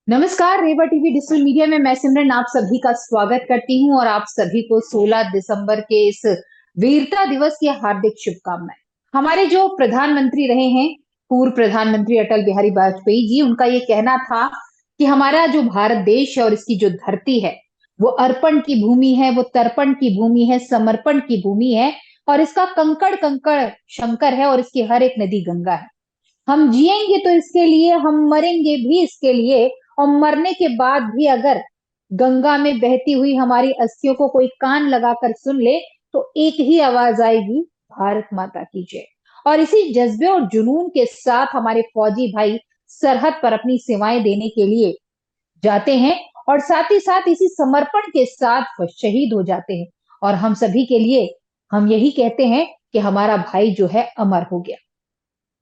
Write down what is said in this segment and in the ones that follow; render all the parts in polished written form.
नमस्कार। रेवा TV digital media में मैं सिमरन आप सभी का स्वागत करती हूं और आप सभी को 16 दिसंबर के इस वीरता दिवस की हार्दिक शुभकामनाएं। हमारे जो प्रधानमंत्री रहे हैं, पूर्व प्रधानमंत्री अटल बिहारी वाजपेयी जी, उनका ये कहना था कि हमारा जो भारत देश है और इसकी जो धरती है वो अर्पण की भूमि है, वो तर्पण की भूमि है, समर्पण की भूमि है और इसका कंकड़ कंकड़ शंकर है और इसकी हर एक नदी गंगा है। हम जिएंगे तो इसके लिए, हम मरेंगे भी इसके लिए, और मरने के बाद भी अगर गंगा में बहती हुई हमारी अस्थियों को कोई कान लगाकर सुन ले तो एक ही आवाज आएगी, भारत माता की जय। और इसी जज्बे और जुनून के साथ हमारे फौजी भाई सरहद पर अपनी सेवाएं देने के लिए जाते हैं और साथ ही साथ इसी समर्पण के साथ वो शहीद हो जाते हैं। और हम सभी के लिए हम यही कहते हैं कि हमारा भाई जो है अमर हो गया।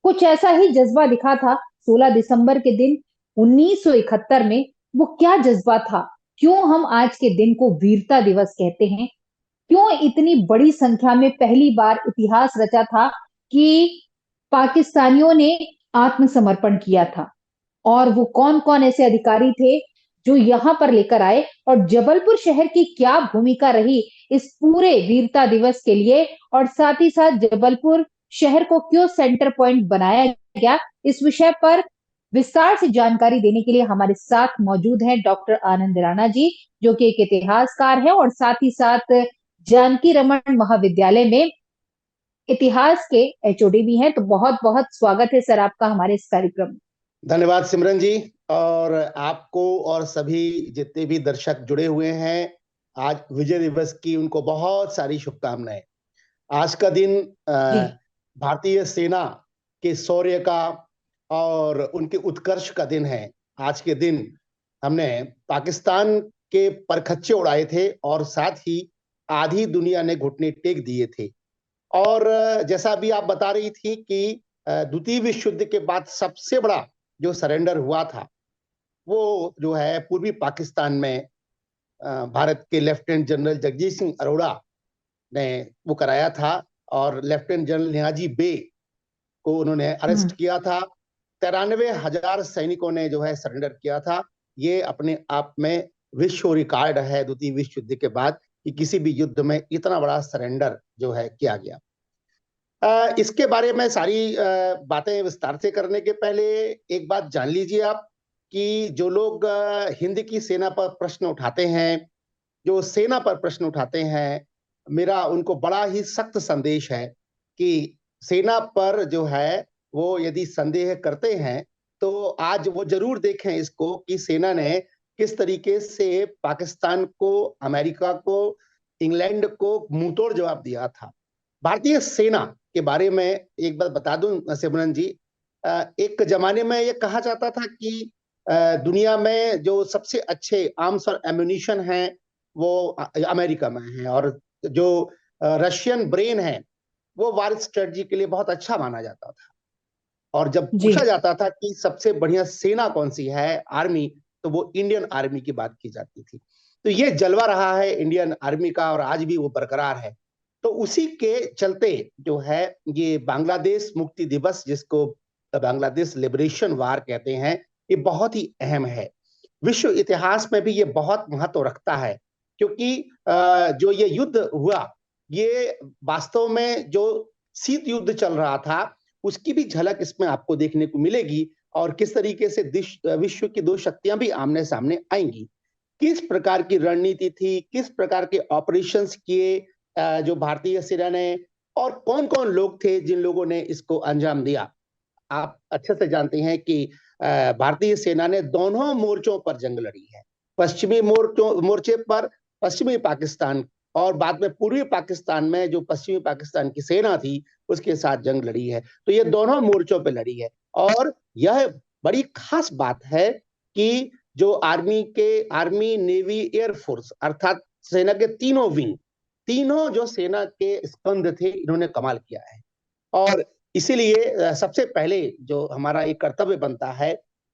कुछ ऐसा ही जज्बा दिखा था 16 दिसंबर के दिन 1971 में। वो क्या जज्बा था? क्यों हम आज के दिन को वीरता दिवस कहते हैं? क्यों इतनी बड़ी संख्या में पहली बार इतिहास रचा था कि पाकिस्तानियों ने आत्मसमर्पण किया था? और वो कौन कौन ऐसे अधिकारी थे जो यहां पर लेकर आए, और जबलपुर शहर की क्या भूमिका रही इस पूरे वीरता दिवस के लिए, और साथ ही साथ जबलपुर शहर को क्यों सेंटर पॉइंट बनाया गया, इस विषय पर विस्तार से जानकारी देने के लिए हमारे साथ मौजूद हैं डॉक्टर आनंद राणा जी, जो कि एक इतिहासकार है और साथ ही साथ जानकी रमन महाविद्यालय में इतिहास के एचओडी भी हैं। तो बहुत बहुत स्वागत है सर आपका हमारे इस कार्यक्रम में। धन्यवाद सिमरन जी। और आपको और सभी जितने भी दर्शक जुड़े हुए हैं, आज विजय दिवस की उनको बहुत सारी शुभकामनाएं। आज का दिन जी भारतीय सेना के शौर्य का और उनके उत्कर्ष का दिन है। आज के दिन हमने पाकिस्तान के परखच्चे उड़ाए थे और साथ ही आधी दुनिया ने घुटने टेक दिए थे। और जैसा अभी आप बता रही थी कि द्वितीय विश्व युद्ध के बाद सबसे बड़ा जो सरेंडर हुआ था वो जो है पूर्वी पाकिस्तान में भारत के लेफ्टिनेंट जनरल जगजीत सिंह अरोड़ा ने वो कराया था। और लेफ्टिनेंट जनरल नियाजी बे को उन्होंने अरेस्ट किया था। 93,000 सैनिकों ने जो है सरेंडर किया था। ये अपने आप में विश्व रिकॉर्ड है द्वितीय विश्व युद्ध के बाद कि किसी भी युद्ध में इतना बड़ा सरेंडर जो है किया गया। इसके बारे में सारी बातें विस्तार से करने के पहले एक बात जान लीजिए आप कि जो लोग हिंद की सेना पर प्रश्न उठाते हैं, जो सेना पर प्रश्न उठाते हैं, मेरा उनको बड़ा ही सख्त संदेश है कि सेना पर जो है वो यदि संदेह करते हैं तो आज वो जरूर देखें इसको कि सेना ने किस तरीके से पाकिस्तान को, अमेरिका को, इंग्लैंड को मुंहतोड़ जवाब दिया था। भारतीय सेना के बारे में एक बात बता दूं सिमरन जी, एक जमाने में ये कहा जाता था कि दुनिया में जो सबसे अच्छे आर्म्स और एम्यूनिशन हैं वो अमेरिका में है, और जो रशियन ब्रेन है वो वार स्ट्रेटजी के लिए बहुत अच्छा माना जाता था। और जब जी पूछा जाता था कि सबसे बढ़िया सेना कौन सी है, आर्मी, तो वो इंडियन आर्मी की बात की जाती थी। तो ये जलवा रहा है इंडियन आर्मी का और आज भी वो बरकरार है। तो उसी के चलते जो है ये बांग्लादेश मुक्ति दिवस, जिसको बांग्लादेश लिबरेशन वार कहते हैं, ये बहुत ही अहम है। विश्व इतिहास में भी ये बहुत महत्व रखता है क्योंकि जो ये युद्ध हुआ, ये वास्तव में जो शीत युद्ध चल रहा था उसकी भी झलक इसमें आपको देखने को मिलेगी और किस तरीके से विश्व की दो शक्तियां भी आमने सामने आएंगी। किस प्रकार की रणनीति थी, किस प्रकार के ऑपरेशंस किए जो भारतीय सेना ने, और कौन कौन लोग थे जिन लोगों ने इसको अंजाम दिया। आप अच्छे से जानते हैं कि भारतीय सेना ने दोनों मोर्चों पर जंग लड़ी है। पश्चिमी मोर्चे पर पश्चिमी पाकिस्तान, और बाद में पूर्वी पाकिस्तान में जो पश्चिमी पाकिस्तान की सेना थी उसके साथ जंग लड़ी है। तो ये दोनों मोर्चों पे लड़ी है। और यह बड़ी खास बात है कि जो आर्मी, नेवी, एयरफोर्स अर्थात सेना के तीनों विंग, तीनों जो सेना के स्कंद थे, इन्होंने कमाल किया है। और इसीलिए सबसे पहले जो हमारा एक कर्तव्य बनता है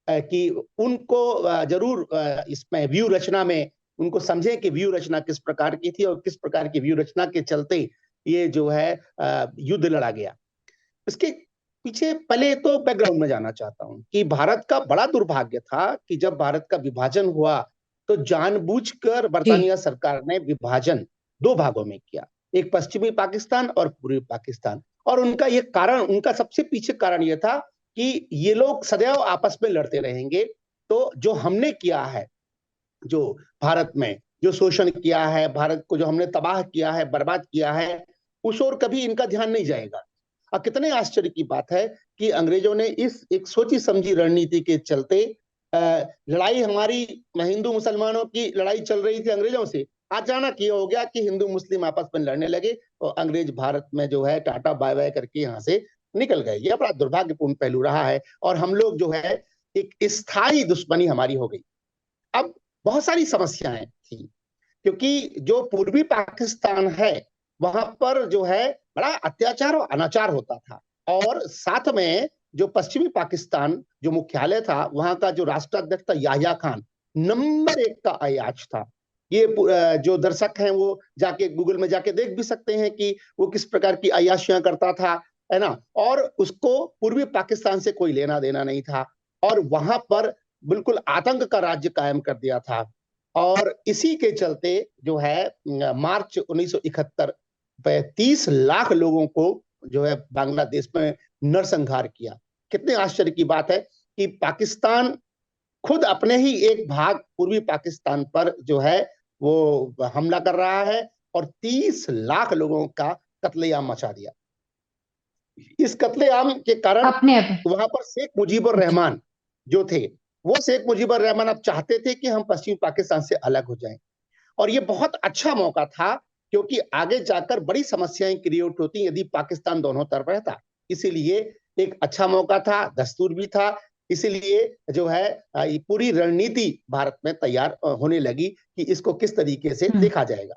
कि उनको जरूर इसमें व्यू रचना में उनको समझें कि व्यू रचना किस प्रकार की थी और किस प्रकार की व्यू रचना के चलते ये जो है युद्ध लड़ा गया। इसके पीछे पहले तो बैकग्राउंड में जाना चाहता हूं कि भारत का बड़ा दुर्भाग्य था कि जब भारत का विभाजन हुआ तो जानबूझकर जी। बरतानिया सरकार ने विभाजन दो भागों में किया, एक पश्चिमी पाकिस्तान और पूर्वी पाकिस्तान। और उनका ये कारण, उनका सबसे पीछे कारण यह था कि ये लोग सदैव आपस में लड़ते रहेंगे, तो जो हमने किया है, जो भारत में जो शोषण किया है, भारत को जो हमने तबाह किया है, बर्बाद किया है, उस ओर कभी इनका ध्यान नहीं जाएगा। और कितने आश्चर्य की बात है कि अंग्रेजों ने इस एक सोची समझी रणनीति के चलते लड़ाई, हमारी हिंदू मुसलमानों की लड़ाई चल रही थी अंग्रेजों से, अचानक ये हो गया कि हिंदू मुस्लिम आपस में लड़ने लगे और अंग्रेज भारत में जो है टाटा बाय बाय करके यहाँ से निकल गए। यह बड़ा दुर्भाग्यपूर्ण पहलू रहा है और हम लोग जो है एक स्थायी दुश्मनी हमारी हो गई। अब बहुत सारी समस्याएं थी क्योंकि जो पूर्वी पाकिस्तान है वहां पर जो है बड़ा अत्याचार और अनाचार होता था, और साथ में जो पश्चिमी पाकिस्तान जो मुख्यालय था वहां का जो राष्ट्राध्यक्ष था याह्या खान, नंबर एक का अयाज था। ये जो दर्शक हैं वो जाके गूगल में जाके देख भी सकते हैं कि वो किस प्रकार की अय्याशियां करता था, है ना। और उसको पूर्वी पाकिस्तान से कोई लेना देना नहीं था और वहां पर बिल्कुल आतंक का राज्य कायम कर दिया था। और इसी के चलते जो है मार्च 1971 पे 30 लाख लोगों को जो है बांग्लादेश में नरसंहार किया। कितने आश्चर्य की बात है कि पाकिस्तान खुद अपने ही एक भाग पूर्वी पाकिस्तान पर जो है वो हमला कर रहा है और 30 लाख लोगों का कत्लेआम मचा दिया। इस कत्लेआम के कारण अपने अपने। वहां पर शेख मुजीबुर रहमान जो थे, वो शेख मुजीबुर रहमान अब चाहते थे कि हम पश्चिमी पाकिस्तान से अलग हो जाएं। और ये बहुत अच्छा मौका था क्योंकि आगे जाकर बड़ी समस्याएं क्रिएट होती यदि पाकिस्तान दोनों तरफ रहता। इसीलिए एक अच्छा मौका था, दस्तूर भी था। इसीलिए जो है ये पूरी रणनीति भारत में तैयार होने लगी कि इसको किस तरीके से देखा जाएगा।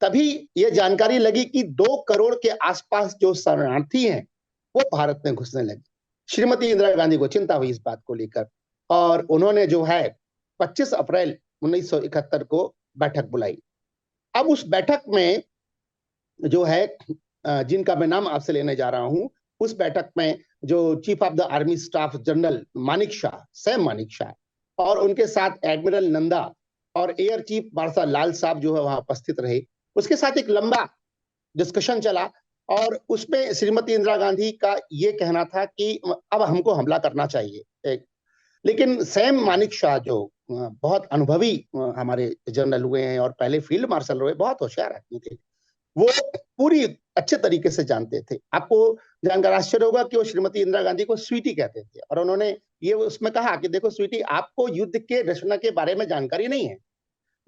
तभी ये जानकारी लगी कि 2 करोड़ के आसपास जो शरणार्थी हैं वो भारत में घुसने लगे। श्रीमती इंदिरा गांधी को चिंता हुई इस बात को लेकर और उन्होंने जो है 25 अप्रैल 1971 को बैठक बुलाई। अब उस बैठक में जो है जिनका मैं नाम आपसे लेने जा रहा हूं, उस बैठक में जो chief of the army staff general Manik Shah, Sam Manik Shah, और उनके साथ एडमिरल नंदा और एयर चीफ मार्शल लाल साहब जो है वहां उपस्थित रहे। उसके साथ एक लंबा डिस्कशन चला और उसमें श्रीमती इंदिरा गांधी का ये कहना था कि अब हमको हमला करना चाहिए। लेकिन सैम मानिक शाह जो बहुत अनुभवी हमारे जनरल हुए हैं और पहले फील्ड मार्शल हुए, बहुत होशियार आदमी थे, वो पूरी अच्छे तरीके से जानते थे। आपको जानकर आश्चर्य होगा कि वो श्रीमती इंदिरा गांधी को स्वीटी कहते थे और उन्होंने ये उसमें कहा कि देखो स्वीटी, आपको युद्ध के रचना के बारे में जानकारी नहीं है।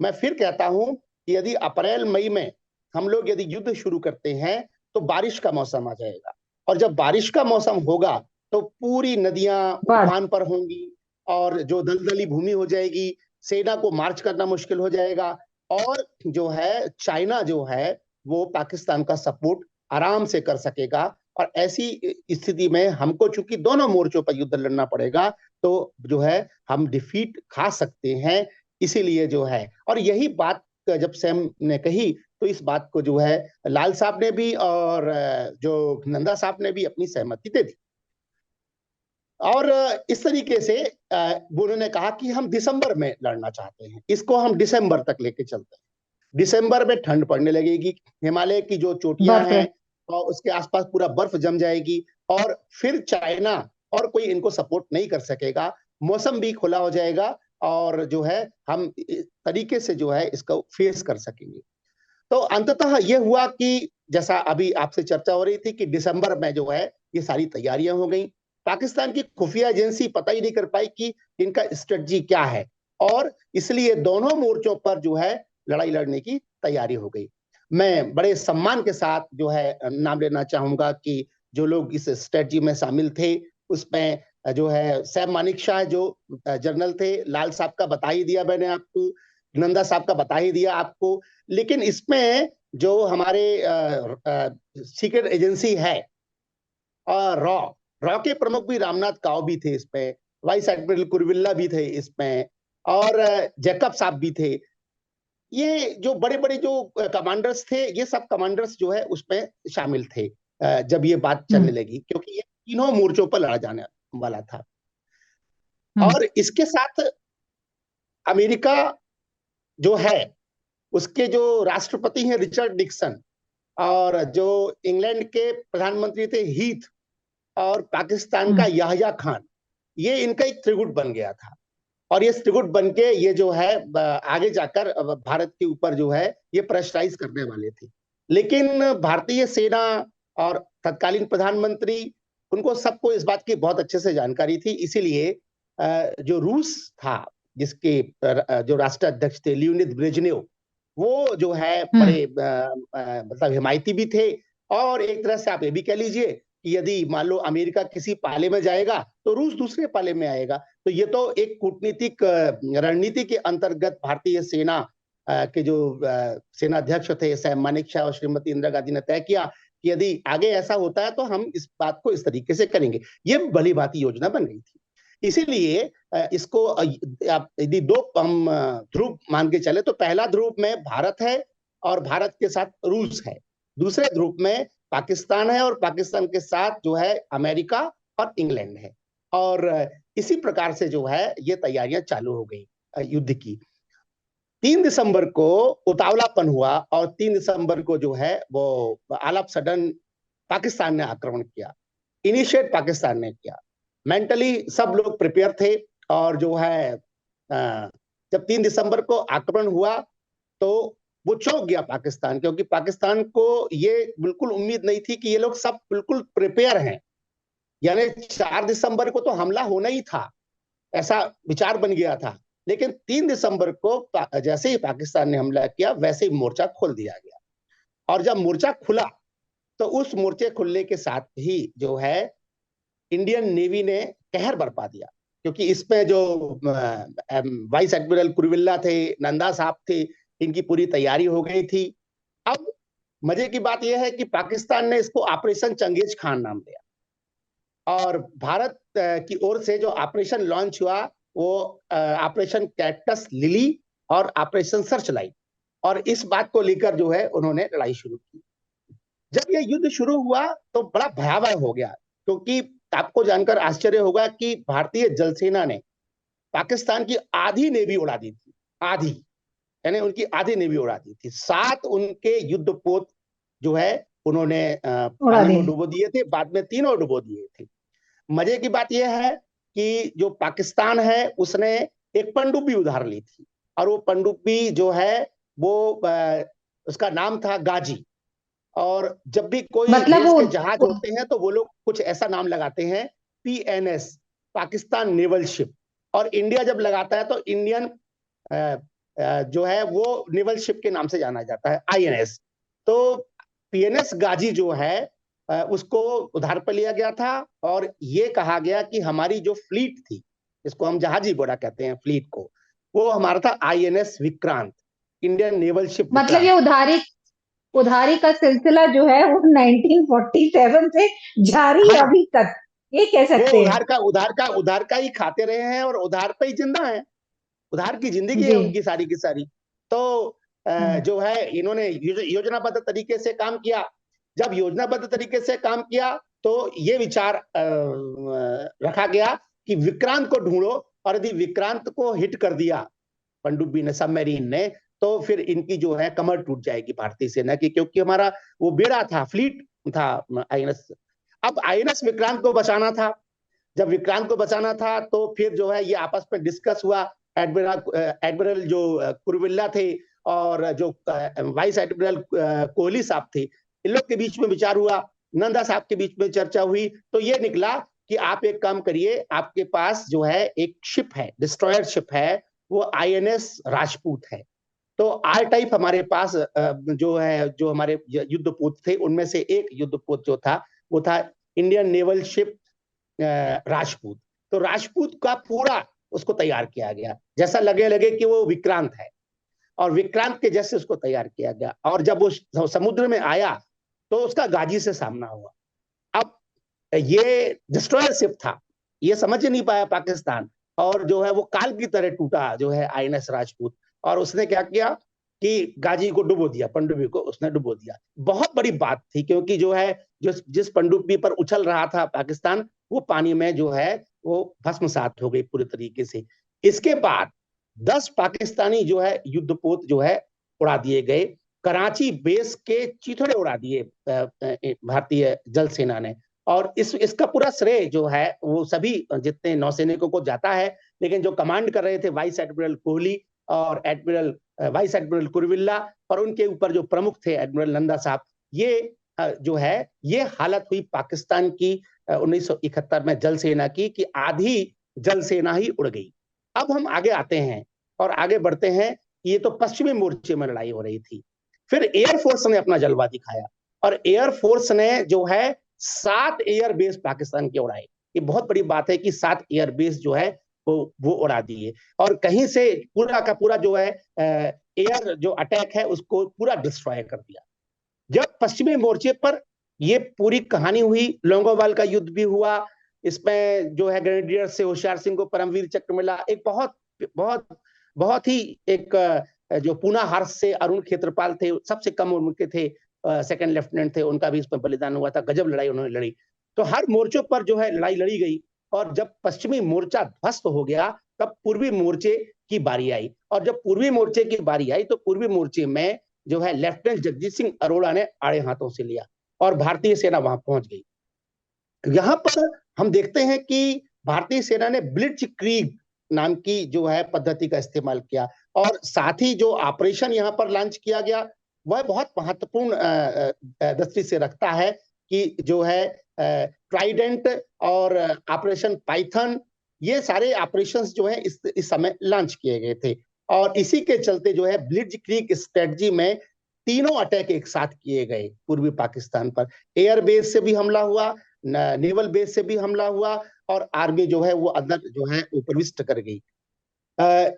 मैं फिर कहता हूं कि यदि अप्रैल मई में हम लोग यदि युद्ध शुरू करते हैं तो बारिश का मौसम आ जाएगा और जब बारिश का मौसम होगा तो पूरी नदियां बाढ़। उफान पर होंगी और जो दलदली भूमि हो जाएगी, सेना को मार्च करना मुश्किल हो जाएगा और जो है चाइना जो है वो पाकिस्तान का सपोर्ट आराम से कर सकेगा। और ऐसी स्थिति में हमको चूंकि दोनों मोर्चों पर युद्ध लड़ना पड़ेगा तो जो है हम डिफीट खा सकते हैं। इसीलिए जो है, और यही बात जब सैम ने कही तो इस बात को जो है लाल साहब ने भी और जो नंदा साहब ने भी अपनी सहमति दे दी। और इस तरीके से उन्होंने कहा कि हम दिसंबर में लड़ना चाहते हैं, इसको हम दिसंबर तक लेके चलते हैं। दिसंबर में ठंड पड़ने लगेगी, हिमालय की जो चोटियां बर्फ। हैं और उसके आसपास पूरा बर्फ जम जाएगी और फिर चाइना और कोई इनको सपोर्ट नहीं कर सकेगा, मौसम भी खुला हो जाएगा और जो है हम तरीके से जो है इसको फेस कर सकेंगे। तो अंततः यह हुआ कि जैसा अभी आपसे चर्चा हो रही थी कि दिसंबर में जो है ये सारी तैयारियां हो गई। पाकिस्तान की खुफिया एजेंसी पता ही नहीं कर पाई कि इनका स्ट्रेटजी क्या है और इसलिए दोनों मोर्चों पर जो है लड़ाई लड़ने की तैयारी हो गई। मैं बड़े सम्मान के साथ जो है नाम लेना चाहूंगा कि जो लोग इस स्ट्रेटजी में शामिल थे उसमें जो है सैम मानिक शाह जो जनरल थे, लाल साहब का बता ही दिया मैंने आपको, नंदा साहब का बता ही दिया आपको, लेकिन इसमें जो हमारे सीक्रेट एजेंसी है और रॉ रॉ के प्रमुख भी रामनाथ काव भी थे इसमें, वाइस एडमिरल कुरविल्ला भी थे इसमें और जैकब साहब भी थे। ये जो बड़े बड़े जो कमांडर्स थे, ये सब कमांडर्स जो है उसमें शामिल थे जब ये बात चलने लगी, क्योंकि ये तीनों मोर्चों पर लड़ा जाने वाला था। हम्म। और इसके साथ अमेरिका जो है, उसके जो राष्ट्रपति हैं रिचर्ड निक्सन, और जो इंग्लैंड के प्रधानमंत्री थे हीथ, और पाकिस्तान का हम्म। याह्या खान, ये इनका एक त्रिगुट बन गया था। और ये त्रिगुट बन के ये जो है आगे जाकर भारत के ऊपर जो है ये प्रेशराइज करने वाले थे। लेकिन भारतीय सेना और तत्कालीन प्रधानमंत्री, उनको सबको इस बात की बहुत अच्छे से जानकारी थी। इसीलिए जो रूस था, जिसके जो राष्ट्राध्यक्ष थे लियोनिद ब्रेजनेव, वो जो है हम्म। बड़े मतलब हिमायती भी थे। और एक तरह से आप ये भी कह लीजिए कि यदि मान लो अमेरिका किसी पाले में जाएगा तो रूस दूसरे पाले में आएगा। तो ये तो एक कूटनीतिक रणनीति के अंतर्गत भारतीय सेना के जो सेनाध्यक्ष थे सैम मानेकशॉ और श्रीमती इंदिरा गांधी ने तय किया कि यदि आगे ऐसा होता है तो हम इस बात को इस तरीके से करेंगे। ये भली भांति योजना बन गई थी। इसीलिए इसको यदि दो हम ध्रुव मान के चले तो पहला ध्रुव में भारत है और भारत के साथ रूस है। दूसरे ध्रुव में पाकिस्तान है और पाकिस्तान के साथ जो है अमेरिका और इंग्लैंड है। और इसी प्रकार से जो है ये तैयारियां चालू हो गई युद्ध की। 3 दिसंबर को उतावलापन हुआ और 3 दिसंबर को जो है वो ऑल ऑफ सडन पाकिस्तान ने आक्रमण किया। इनिशिएट पाकिस्तान ने किया। मेंटली सब लोग प्रिपेयर थे। और जो है जब 3 दिसंबर को आक्रमण हुआ तो वो चौंक गया पाकिस्तान, क्योंकि पाकिस्तान को ये बिल्कुल उम्मीद नहीं थी कि ये लोग सब बिल्कुल प्रिपेयर हैं। यानी 4 दिसंबर को तो हमला होना ही था, ऐसा विचार बन गया था। लेकिन 3 दिसंबर को जैसे ही पाकिस्तान ने हमला किया वैसे ही मोर्चा खोल दिया गया। और जब मोर्चा खुला तो उस मोर्चे खुलने के साथ ही जो है इंडियन नेवी ने कहर बरपा दिया। क्योंकि इसमें जो वाइस एडमिरल कुरुविल्ला थे, नंदा साहब थे, इनकी पूरी तैयारी हो गई थी। अब मजे की बात यह है कि पाकिस्तान ने इसको ऑपरेशन चंगेज खान नाम दिया। और भारत की ओर से जो ऑपरेशन लॉन्च हुआ वो ऑपरेशन कैक्टस लिली और ऑपरेशन सर्च लाइट। और इस बात को लेकर जो है उन्होंने लड़ाई शुरू की। जब ये युद्ध शुरू हुआ तो बड़ा भयावह हो गया, क्योंकि आपको जानकर आश्चर्य होगा कि भारतीय जल सेना ने पाकिस्तान की आधी नेवी उड़ा दी थी। आधी, यानी उनकी आधी नेवी उड़ा दी थी। 7 उनके युद्धपोत जो है उन्होंने उड़ा पानी दी। में डुबो दिए थे, बाद में तीनों डुबो दिए थे। मजे की बात यह है कि जो पाकिस्तान है उसने एक पनडुब्बी उधार ली थी। और वो पनडुब्बी जो है वो उसका नाम था गाजी। और जब भी कोई मतलब देश वो के जहाज होते हैं तो वो लोग कुछ ऐसा नाम लगाते हैं, पीएनएस, पाकिस्तान नेवल शिप। और इंडिया जब लगाता है तो इंडियन जो है वो नेवल शिप के नाम से जाना जाता है, आईएनएस। तो पीएनएस गाजी जो है उसको उधार पर लिया गया था। और ये कहा गया कि हमारी जो फ्लीट थी, इसको हम जहाजी बोला कहते हैं फ्लीट को, वो हमारा था INS Vikrant, Indian naval ship मतलब ये विक्रांत। उधारी उधारी का सिलसिला जो है वो 1947 से जारी है हाँ, अभी तक, ये कह वो सकते हैं। उधार का ही खाते रहे हैं और उधार पे ही जिंदा है। उधार की जिंदगी है जी। उनकी सारी की सारी। तो हम्म। जो है इन्होंने योजनाबद्ध तरीके से काम किया। जब योजनाबद्ध तरीके से काम किया तो ये विचार रखा गया कि विक्रांत को ढूंढो, और यदि विक्रांत को हिट कर दिया पनडुब्बी ने, सबमरीन ने, तो फिर इनकी जो है कमर टूट जाएगी भारतीय सेना की, क्योंकि हमारा वो बेड़ा था, फ्लीट था आईएनएस। अब आईएनएस विक्रांत को बचाना था। जब विक्रांत को बचाना था तो फिर जो है ये आपस में डिस्कस हुआ। एडमिरल जो कुरुविल्ला थे और जो वाइस एडमिरल कोहली साहब थे, इन लोग के बीच में विचार हुआ, नंदा साहब के बीच में चर्चा हुई। तो ये निकला कि आप एक काम करिए, आपके पास जो है एक शिप है, डिस्ट्रॉयर शिप है, वो आईएनएस राजपूत है। तो आर टाइप हमारे पास जो है, जो हमारे युद्धपोत थे उनमें से एक युद्धपोत जो था वो था इंडियन नेवल शिप राजपूत। तो राजपूत का पूरा उसको तैयार किया गया, जैसा लगे लगे कि वो विक्रांत है, और विक्रांत के जैसे उसको तैयार किया गया। और जब वो समुद्र में आया तो उसका गाजी से सामना हुआ। अब ये डिस्ट्रॉयर शिप था, ये समझ नहीं पाया पाकिस्तान, और जो है वो काल की तरह टूटा जो है आईएनएस राजपूत। और उसने क्या किया कि गाजी को डुबो दिया, पनडुब्बी को उसने डुबो दिया। बहुत बड़ी बात थी, क्योंकि जो है जिस पनडुब्बी पर उछल रहा था पाकिस्तान, वो पानी में जो है वो भस्मसात हो गई पूरे तरीके से। इसके बाद 10 पाकिस्तानी जो है युद्धपोत जो है उड़ा दिए गए। कराची बेस के चिथड़े उड़ा दिए भारतीय जल सेना ने। और इसका पूरा श्रेय जो है वो सभी जितने नौसैनिकों को जाता है, लेकिन जो कमांड कर रहे थे वाइस एडमिरल कोहली और वाइस एडमिरल कुरविल्ला, और उनके ऊपर जो प्रमुख थे एडमिरल नंदा साहब, ये जो है ये हालत हुई पाकिस्तान की 1971 में जल सेना की कि आधी जल सेना ही उड़ गई। अब हम आगे आते हैं और आगे बढ़ते हैं। ये तो पश्चिमी मोर्चे में लड़ाई हो रही थी। फिर एयरफोर्स ने अपना जलवा दिखाया और एयरफोर्स ने जो है 7 एयरबेस पाकिस्तान के उड़ाए। ये बहुत बड़ी बात है कि 7 एयरबेस जो है वो उड़ा दिए और कहीं से पूरा का पूरा जो है एयर जो अटैक है उसको पूरा डिस्ट्रॉय कर दिया। जब पश्चिमी मोर्चे पर ये पूरी कहानी हुई, लोंगोवाल का युद्ध भी हुआ, इसमें जो है ग्रेनेडियर से होशियार सिंह को परमवीर चक्र मिला। एक बहुत बहुत बहुत ही एक जो पूना हार्स से अरुण खेत्रपाल थे, सबसे कम उम्र के थे, सेकंड लेफ्टिनेंट थे, उनका भी इसमें बलिदान हुआ था। गजब लड़ाई उन्होंने लड़ी। तो हर मोर्चों पर जो है लड़ाई लड़ी गई और जब पश्चिमी मोर्चा ध्वस्त हो गया तब पूर्वी मोर्चे की बारी आई। और जब पूर्वी मोर्चे की बारी आई तो पूर्वी मोर्चे में जो है लेफ्टिनेंट जगजीत सिंह अरोड़ा ने आड़े हाथों से लिया और भारतीय सेना वहां पहुंच गई। यहां पर हम देखते हैं कि भारतीय सेना ने ब्लिट्जक्रीग नाम की जो है पद्धति का इस्तेमाल किया और साथ ही जो ऑपरेशन यहां पर लॉन्च किया गया वह बहुत महत्वपूर्ण दृष्टि से रखता है कि जो है ट्राइडेंट और ऑपरेशन पाइथन, ये सारे ऑपरेशंस जो है इस समय लॉन्च किए गए थे। और इसी के चलते जो है ब्लिट्जक्रीग स्ट्रेटजी में तीनों अटैक एक साथ किए गए पूर्वी पाकिस्तान पर। एयर बेस से भी हमला हुआ, नेवल बेस से भी हमला हुआ और आर्मी जो है वो अंदर जो है प्रविष्ट कर गई।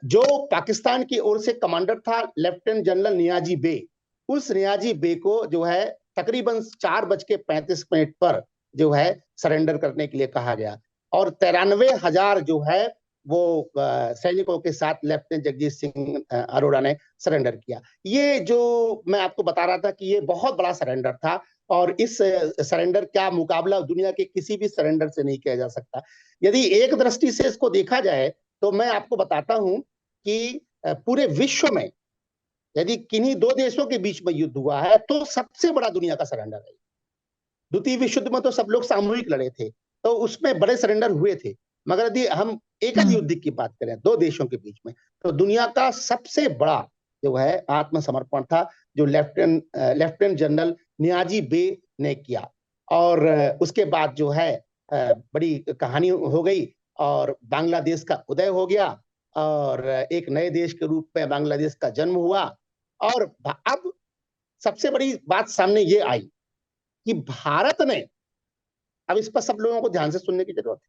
जो पाकिस्तान की ओर से कमांडर था लेफ्टिनेंट जनरल नियाजी बे, उस नियाजी बे को जो है तकरीबन 4:35 पर जो है सरेंडर करने के लिए कहा गया और 93,000 जो है वो सैनिकों के साथ लेफ्टिनेंट जगजीत सिंह अरोड़ा ने सरेंडर किया। ये जो मैं आपको बता रहा था कि ये बहुत बड़ा सरेंडर था और इस सरेंडर का मुकाबला दुनिया के किसी भी सरेंडर से नहीं किया जा सकता। यदि एक दृष्टि से इसको देखा जाए तो मैं आपको बताता हूं कि पूरे विश्व में यदि किन्हीं दो देशों के बीच में युद्ध हुआ है तो सबसे बड़ा दुनिया का सरेंडर है। द्वितीय विश्व युद्ध में तो सब लोग सामूहिक लड़े थे, तो उसमें बड़े सरेंडर हुए थे, मगर यदि हम एकल युद्ध की बात करें दो देशों के बीच में, तो दुनिया का सबसे बड़ा जो है आत्मसमर्पण था जो लेफ्टिनेंट जनरल नियाजी बे ने किया। और उसके बाद जो है बड़ी कहानी हो गई और बांग्लादेश का उदय हो गया और एक नए देश के रूप में बांग्लादेश का जन्म हुआ। और अब सबसे बड़ी बात सामने ये आई कि भारत ने, अब इस पर सब लोगों को ध्यान से सुनने की जरूरत है,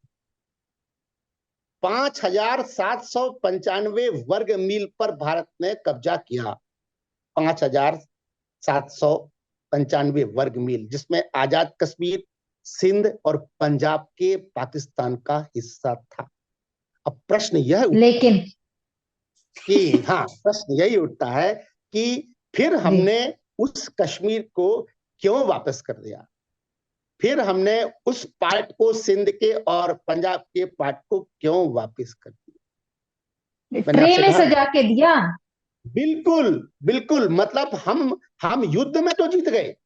5,795 वर्ग मील पर भारत ने कब्जा किया। 5,795 वर्ग मील, जिसमें आजाद कश्मीर, सिंध और पंजाब के पाकिस्तान का हिस्सा था। अब प्रश्न यह लेकिन कि हाँ, प्रश्न यही उठता है कि फिर हमने उस कश्मीर को क्यों वापस कर दिया, फिर हमने उस पार्ट को सिंध के और पंजाब के पार्ट को क्यों वापस कर दिया? ट्रे में सजा के दिया। बिल्कुल बिल्कुल, मतलब हम युद्ध में तो जीत गए,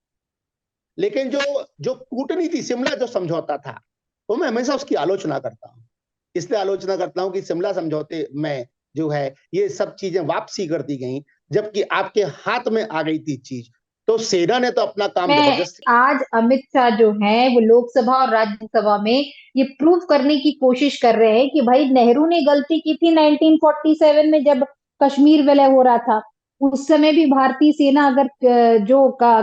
लेकिन जो कूटनीति, शिमला जो समझौता था, वो मैं हमेशा उसकी आलोचना करता हूं। इसलिए आलोचना करता हूं कि शिमला समझौते में जो है ये सब चीजें वापसी कर दी गई, जबकि आपके हाथ में आ गई थी चीज, तो सेना ने तो अपना काम जबरदस्ती। आज अमित शाह जो है वो लोकसभा और राज्यसभा में ये प्रूव करने की कोशिश कर रहे हैं कि भाई नेहरू ने गलती की थी 1947 में जब कश्मीर विलय हो रहा था। उस समय भी भारतीय सेना अगर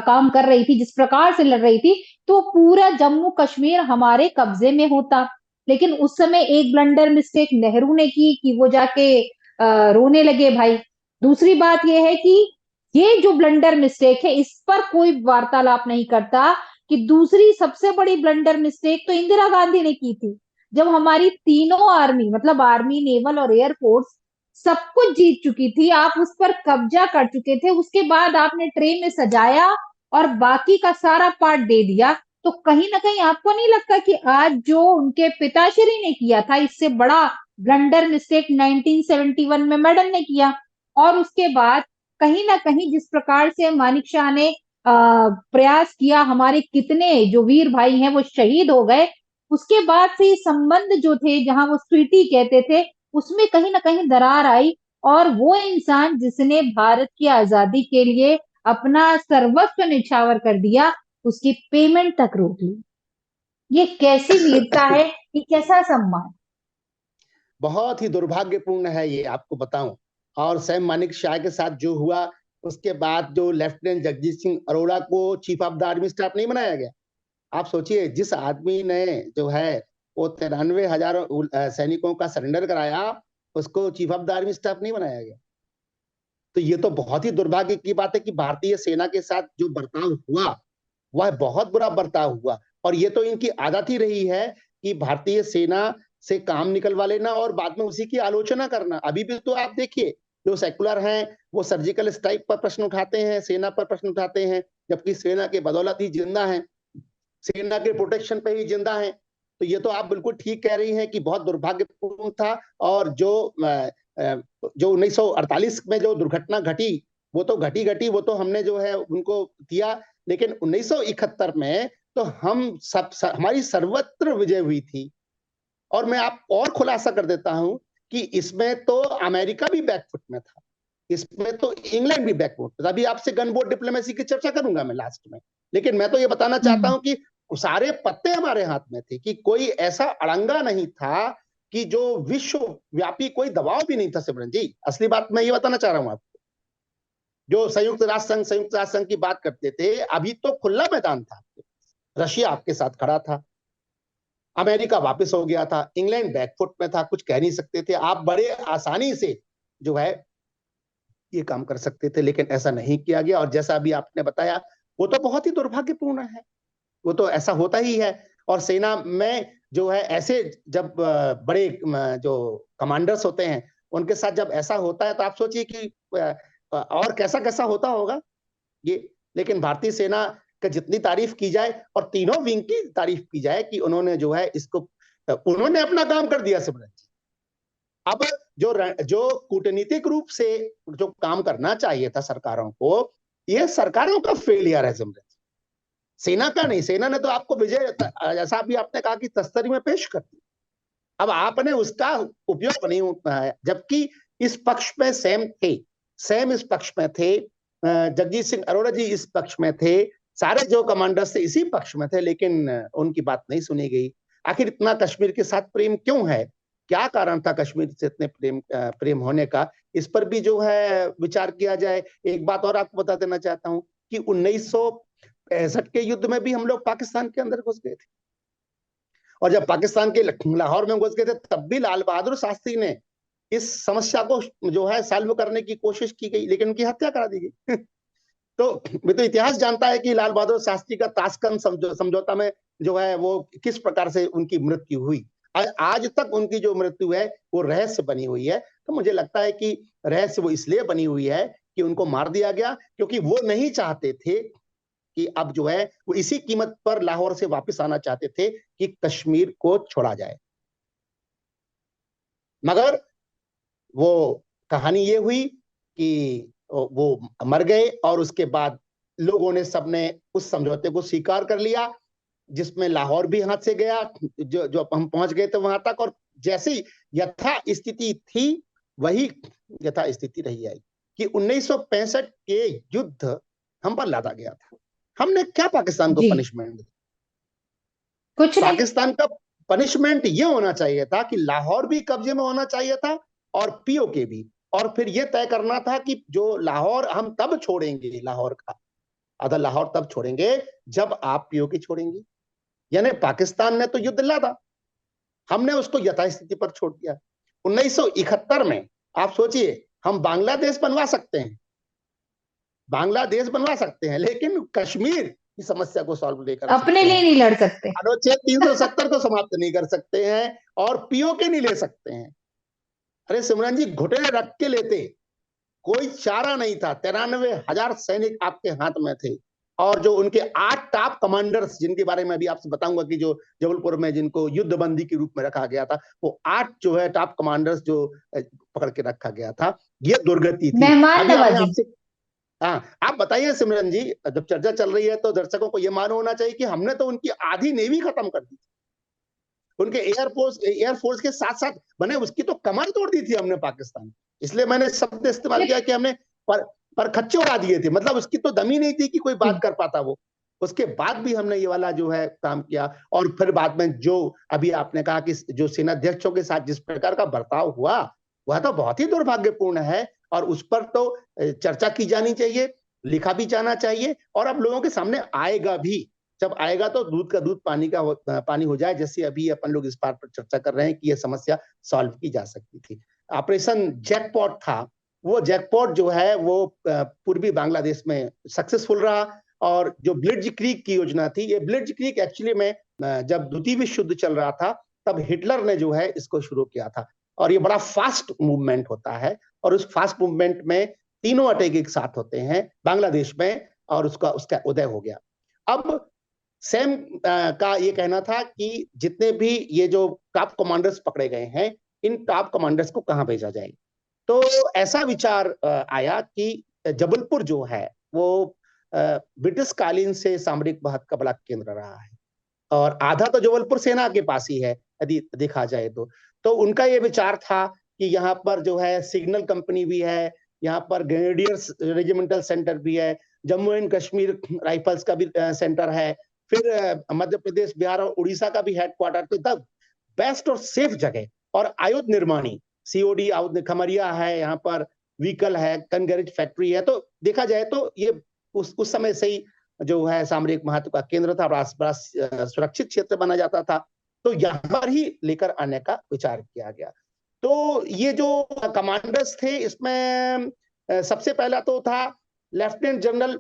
काम कर रही थी, जिस प्रकार से लड़ रही थी, तो पूरा जम्मू कश्मीर हमारे कब्जे में होता। लेकिन उस समय एक ब्लंडर मिस्टेक नेहरू ने की कि वो जाके रोने लगे भाई। दूसरी बात यह है कि ये जो ब्लंडर मिस्टेक है इस पर कोई वार्तालाप नहीं करता कि दूसरी सबसे बड़ी ब्लंडर मिस्टेक तो इंदिरा गांधी ने की थी, जब हमारी तीनों आर्मी, मतलब आर्मी, नेवल और एयरफोर्स सब कुछ जीत चुकी थी, आप उस पर कब्जा कर चुके थे, उसके बाद आपने ट्रे में सजाया और बाकी का सारा पार्ट दे दिया। तो कहीं ना कहीं आपको नहीं लगता कि आज जो उनके पिताश्री ने किया था, इससे बड़ा ब्लंडर मिस्टेक 1971 में मेडन ने किया, और उसके बाद कहीं ना कहीं जिस प्रकार से मानिक शाह ने प्रयास किया, हमारे कितने जो वीर भाई हैं वो शहीद हो गए, उसके बाद से ये संबंध जो थे, जहां वो स्वीटी कहते थे, उसमें कहीं ना कहीं दरार आई। और वो इंसान जिसने भारत की आजादी के लिए अपना सर्वस्व निछावर कर दिया, उसकी पेमेंट तक रोक ली। ये कैसी वीरता है, ये कैसा सम्मान। बहुत ही दुर्भाग्यपूर्ण है ये, आपको बताऊं। और सैम मानिक शाह के साथ जो हुआ, उसके बाद जो लेफ्टिनेंट जगजीत सिंह अरोड़ा को chief of the army staff नहीं बनाया गया। आप सोचिए, जिस आदमी ने जो है वो 93,000 सैनिकों का सरेंडर कराया, उसको chief of the army staff नहीं बनाया गया। तो ये तो बहुत ही दुर्भाग्य की बात है कि भारतीय सेना के साथ जो बर्ताव हुआ वह बहुत बुरा बर्ताव हुआ। और ये तो इनकी आदत ही रही है कि भारतीय सेना से काम निकलवा लेना और बाद में उसी की आलोचना करना। अभी भी तो आप देखिए, जो सेकुलर हैं वो सर्जिकल स्ट्राइक पर प्रश्न उठाते हैं, सेना पर प्रश्न उठाते हैं, जबकि सेना के बदौलत ही जिंदा है, सेना के प्रोटेक्शन पे ही जिंदा है। तो ये तो आप बिल्कुल ठीक कह रही हैं कि बहुत दुर्भाग्यपूर्ण था। और जो 1948 में जो दुर्घटना घटी, वो तो घटी घटी, वो तो हमने जो है उनको दिया। लेकिन 1971 में तो हमारी सर्वत्र विजय हुई थी। और मैं आप और खुलासा कर देता हूं कि इसमें तो अमेरिका भी बैकफुट में था, इसमें तो इंग्लैंड भी बैकफुट था। अभी आपसे गन बोर्ड डिप्लोमेसी की चर्चा करूंगा मैं लास्ट में। लेकिन मैं तो ये बताना चाहता हूं कि सारे पत्ते हमारे हाथ में थे, कि कोई ऐसा अड़ंगा नहीं था, कि जो विश्वव्यापी कोई दबाव भी नहीं था। सिमरन जी, असली बात मैं ये बताना चाह रहा हूं आपको। जो संयुक्त राष्ट्र संघ की बात करते थे, अभी तो खुला मैदान था। रशिया आपके साथ खड़ा था, अमेरिका वापस हो गया था, इंग्लैंड बैकफुट में था, कुछ कह नहीं सकते थे। आप बड़े आसानी से जो है ये काम कर सकते थे, लेकिन ऐसा नहीं किया गया। और जैसा अभी आपने बताया, वो तो बहुत ही दुर्भाग्यपूर्ण है, वो तो ऐसा होता ही है। और सेना में जो है ऐसे, जब बड़े जो कमांडर्स होते हैं उनके साथ जब ऐसा होता है, तो आप सोचिए कि और कैसा कैसा होता होगा ये। लेकिन भारतीय सेना का जितनी तारीफ की जाए, और तीनों विंग की तारीफ की जाए कि उन्होंने जो है इसको, उन्होंने अपना काम कर दिया सिमरन जी। अब जो कूटनीतिक रूप से जो काम करना चाहिए था सरकारों को, ये सरकारों का फेलियर है सिमरन, सेना का नहीं। सेना ने तो आपको विजय, जैसा भी आपने कहा, कि तस्तरी में पेश कर दी। अब आपने उसका उपयोग नहीं उठाया, जबकि इस पक्ष में सैम इस पक्ष में थे, जगजीत सिंह अरोड़ा जी इस पक्ष में थे, सारे जो कमांडर्स थे इसी पक्ष में थे, लेकिन उनकी बात नहीं सुनी गई। आखिर इतना कश्मीर के साथ प्रेम क्यों है? क्या कारण था कश्मीर से इतने प्रेम होने का? इस पर भी जो है विचार किया जाए। एक बात और आपको बता देना चाहता हूं कि 1965 के युद्ध में भी हम लोग पाकिस्तान के अंदर घुस गए थे। और जब पाकिस्तान के लाहौर में घुस गए थे, तब भी लाल बहादुर शास्त्री ने इस समस्या को जो है सॉल्व करने की कोशिश की गई, लेकिन उनकी हत्या करा दी गई। तो मैं तो इतिहास जानता है कि लाल बहादुर शास्त्री का ताशकंद समझौता में जो है वो किस प्रकार से उनकी मृत्यु हुई। आज तक उनकी जो मृत्यु है वो रहस्य बनी हुई है। तो मुझे लगता है कि रहस्य वो इसलिए बनी हुई है कि उनको मार दिया गया, क्योंकि वो नहीं चाहते थे कि अब जो है वो इसी कीमत पर लाहौर से वापस आना चाहते थे कि कश्मीर को छोड़ा जाए। मगर वो कहानी ये हुई कि वो मर गए, और उसके बाद लोगों ने, सबने उस समझौते को स्वीकार कर लिया, जिसमें लाहौर भी हाथ से गया, जो जो हम पहुंच गए थे वहां तक। और जैसी यथा स्थिति थी वही यथा स्थिति रही आई, कि 1965 के युद्ध हम पर लादा गया था। हमने क्या पाकिस्तान को जी, पनिशमेंट दी? कुछ नहीं। पाकिस्तान का पनिशमेंट ये होना चाहिए था कि लाहौर भी कब्जे में होना चाहिए था, और पीओके भी। और फिर ये तय करना था कि जो लाहौर हम तब छोड़ेंगे, लाहौर का आधा लाहौर तब छोड़ेंगे जब आप पीओके छोड़ेंगे। यानी पाकिस्तान ने तो युद्ध लड़ा, हमने उसको यथास्थिति पर छोड़ दिया। 1971 में आप सोचिए, हम बांग्लादेश बनवा सकते हैं, लेकिन कश्मीर की समस्या को सॉल्व नहीं कर अपने सकते लिए हैं। नहीं लड़ सकते। अनुच्छेद 370 को समाप्त नहीं कर सकते हैं, और पीओके नहीं ले सकते हैं। अरे सिमरन जी, घुटने रख के लेते, कोई चारा नहीं था। 93,000 सैनिक आपके हाथ में थे, और जो उनके 8 टॉप कमांडर्स, जिनके बारे में अभी आपसे बताऊंगा कि जो जबलपुर में जिनको युद्धबंदी के रूप में रखा गया था, वो 8 जो है टॉप कमांडर्स जो पकड़ के रखा गया था, ये दुर्गति थी। मेहमान अभी आपने नवाजी। आपसे हाँ, आप बताइए सिमरन जी, जब चर्चा चल रही है तो दर्शकों को यह मालूम होना चाहिए कि हमने तो उनकी आधी नेवी खत्म कर दी, उनके एयरफोर्स के साथ साथ बने उसकी तो कमर तोड़ दी थी हमने पाकिस्तान। इसलिए मैंने शब्द इस्तेमाल किया कि हमने पर खच्चे उड़ा दिए थे, मतलब उसकी तो दमी नहीं थी कि कोई बात कर पाता वो। उसके बाद भी हमने ये वाला जो है काम किया। और फिर बाद में जो अभी आपने कहा कि जो सेनाध्यक्षों के साथ जिस प्रकार का बर्ताव हुआ, वह तो बहुत ही दुर्भाग्यपूर्ण है, और उस पर तो चर्चा की जानी चाहिए, लिखा भी जाना चाहिए, और अब लोगों के सामने आएगा भी। जब आएगा तो दूध का दूध पानी हो जाए, जैसे अभी अपन लोग इस बात पर चर्चा कर रहे हैं कि यह समस्या सॉल्व की जा सकती थी। ऑपरेशन जैकपॉट था, वो जैकपॉट जो है वो पूर्वी बांग्लादेश में सक्सेसफुल रहा। और जो ब्लिट्ज क्रीक की योजना थी, ये ब्लिट्ज क्रीक एक्चुअली में जब द्वितीय विश्व युद्ध चल रहा था तब हिटलर ने जो है इसको शुरू किया था। और ये बड़ा फास्ट मूवमेंट होता है, और उस फास्ट मूवमेंट में तीनों अटैक एक साथ होते हैं बांग्लादेश में, और उसका उदय हो गया। अब सैम का ये कहना था कि जितने भी ये जो टॉप कमांडर्स पकड़े गए हैं, इन टॉप कमांडर्स को कहां भेजा जाए। तो ऐसा विचार आया कि जबलपुर जो है वो ब्रिटिश कालीन से सामरिक महत्व का बड़ा केंद्र रहा है, और आधा तो जबलपुर सेना के पास ही है यदि देखा जाए तो उनका ये विचार था कि यहाँ पर जो है सिग्नल कंपनी भी है, यहाँ पर ग्रेनेडियर्स रेजिमेंटल सेंटर भी है, जम्मू एंड कश्मीर राइफल्स का भी सेंटर है, फिर मध्य प्रदेश, बिहार और उड़ीसा का भी हेडक्वार्टर। तो द बेस्ट और सेफ जगह। और आयुध निर्माणी सीओडी खमरिया है, यहाँ पर व्हीकल है, कनगैरेज फैक्ट्री है। तो देखा जाए तो ये उस समय से ही जो है सामरिक महत्व का केंद्र था, बड़ा सुरक्षित क्षेत्र बना जाता था। तो यहाँ पर ही लेकर आने का विचार किया गया। तो ये जो कमांडर्स थे, इसमें सबसे पहला तो था लेफ्टिनेंट जनरल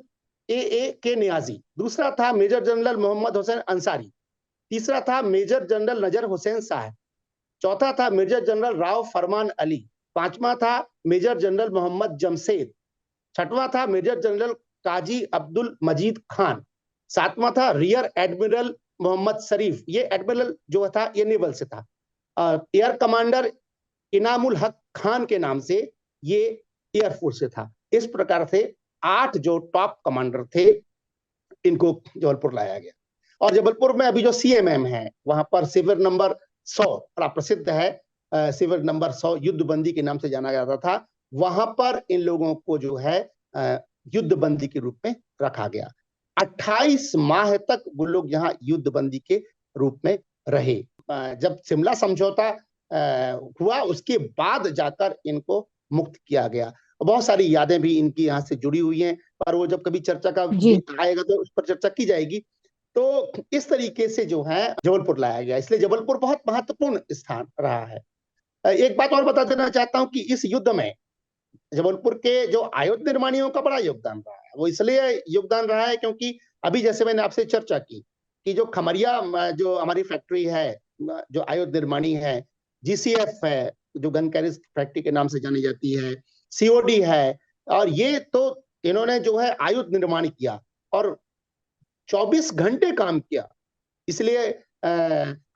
ए के नियाजी, दूसरा था मेजर जनरल मोहम्मद हुसैन अंसारी, तीसरा था मेजर जनरल नजर हुसैन साहब, चौथा था मेजर जनरल राव फरमान अली, पांचवा था मेजर जनरल मोहम्मद जमशेद, छठवां था मेजर जनरल काजी अब्दुल मजीद खान, सातवां था रियर एडमिरल मोहम्मद शरीफ। ये एडमिरल जो था ये नेवल से था। एयर कमांडर इनामुल हक खान के नाम से ये एयरफोर्स से था। इस प्रकार से 8 जो टॉप कमांडर थे, इनको जबलपुर लाया गया। और जबलपुर में अभी जो सीएमएम है, वहां पर शिविर नंबर 100 बड़ा प्रसिद्ध है, शिविर नंबर 100 युद्धबंदी के नाम से जाना जाता था। वहां पर इन लोगों को जो है युद्धबंदी के रूप में रखा गया। 28 माह तक वो लोग यहाँ युद्धबंदी के रूप में रहे। जब शिमला समझौता हुआ, उसके बाद जाकर इनको मुक्त किया गया। बहुत सारी यादें भी इनकी यहाँ से जुड़ी हुई हैं, पर वो जब कभी चर्चा का आएगा तो उस पर चर्चा की जाएगी। तो इस तरीके से जो है जबलपुर लाया गया, इसलिए जबलपुर बहुत महत्वपूर्ण स्थान रहा है। एक बात और बता देना चाहता हूं कि इस युद्ध में जबलपुर के जो आयुध निर्माणियों का बड़ा योगदान रहा है। वो इसलिए योगदान रहा है क्योंकि अभी जैसे मैंने आपसे चर्चा की कि जो खमरिया जो हमारी फैक्ट्री है, जो आयुध निर्माणी है, जीसीएफ है जो गन कैरिज फैक्ट्री के नाम से जानी जाती है, सीओडी है, और ये तो इन्होंने जो है आयुध निर्माण किया और 24 घंटे काम किया। इसलिए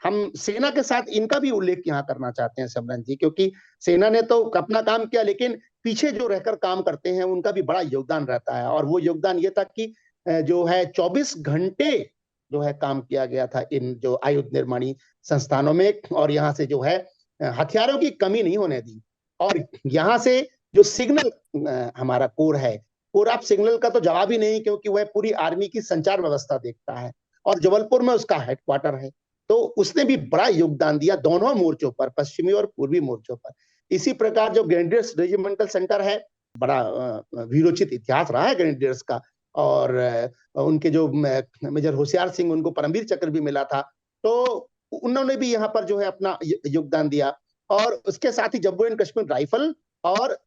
हम सेना के साथ इनका भी उल्लेख यहाँ करना चाहते हैं सिमरन जी, क्योंकि सेना ने तो अपना काम किया, लेकिन पीछे जो रहकर काम करते हैं उनका भी बड़ा योगदान रहता है। और वो योगदान ये था कि जो है 24 घंटे जो है काम किया गया था इन जो आयुध निर्माणी संस्थानों में, और यहाँ से जो है हथियारों की कमी नहीं होने दी। और यहाँ से जो सिग्नल हमारा कोर है, कोर ऑफ सिग्नल का तो जवाब ही नहीं, क्योंकि वह पूरी आर्मी की संचार व्यवस्था देखता है और जबलपुर में उसका हेडक्वार्टर है। तो उसने भी बड़ा योगदान दिया दोनों मोर्चों पर, पश्चिमी और पूर्वी मोर्चों पर। इसी प्रकार जो ग्रेनेडियर्स रेजिमेंटल सेंटर है, बड़ा वीरोचित इतिहास रहा है ग्रेनेडियर्स का। और उनके जो मेजर होशियार सिंह, उनको परमवीर चक्र भी मिला था। तो उन्होंने भी यहाँ पर जो है अपना योगदान दिया। और उसके साथ ही जम्मू एंड कश्मीर राइफल और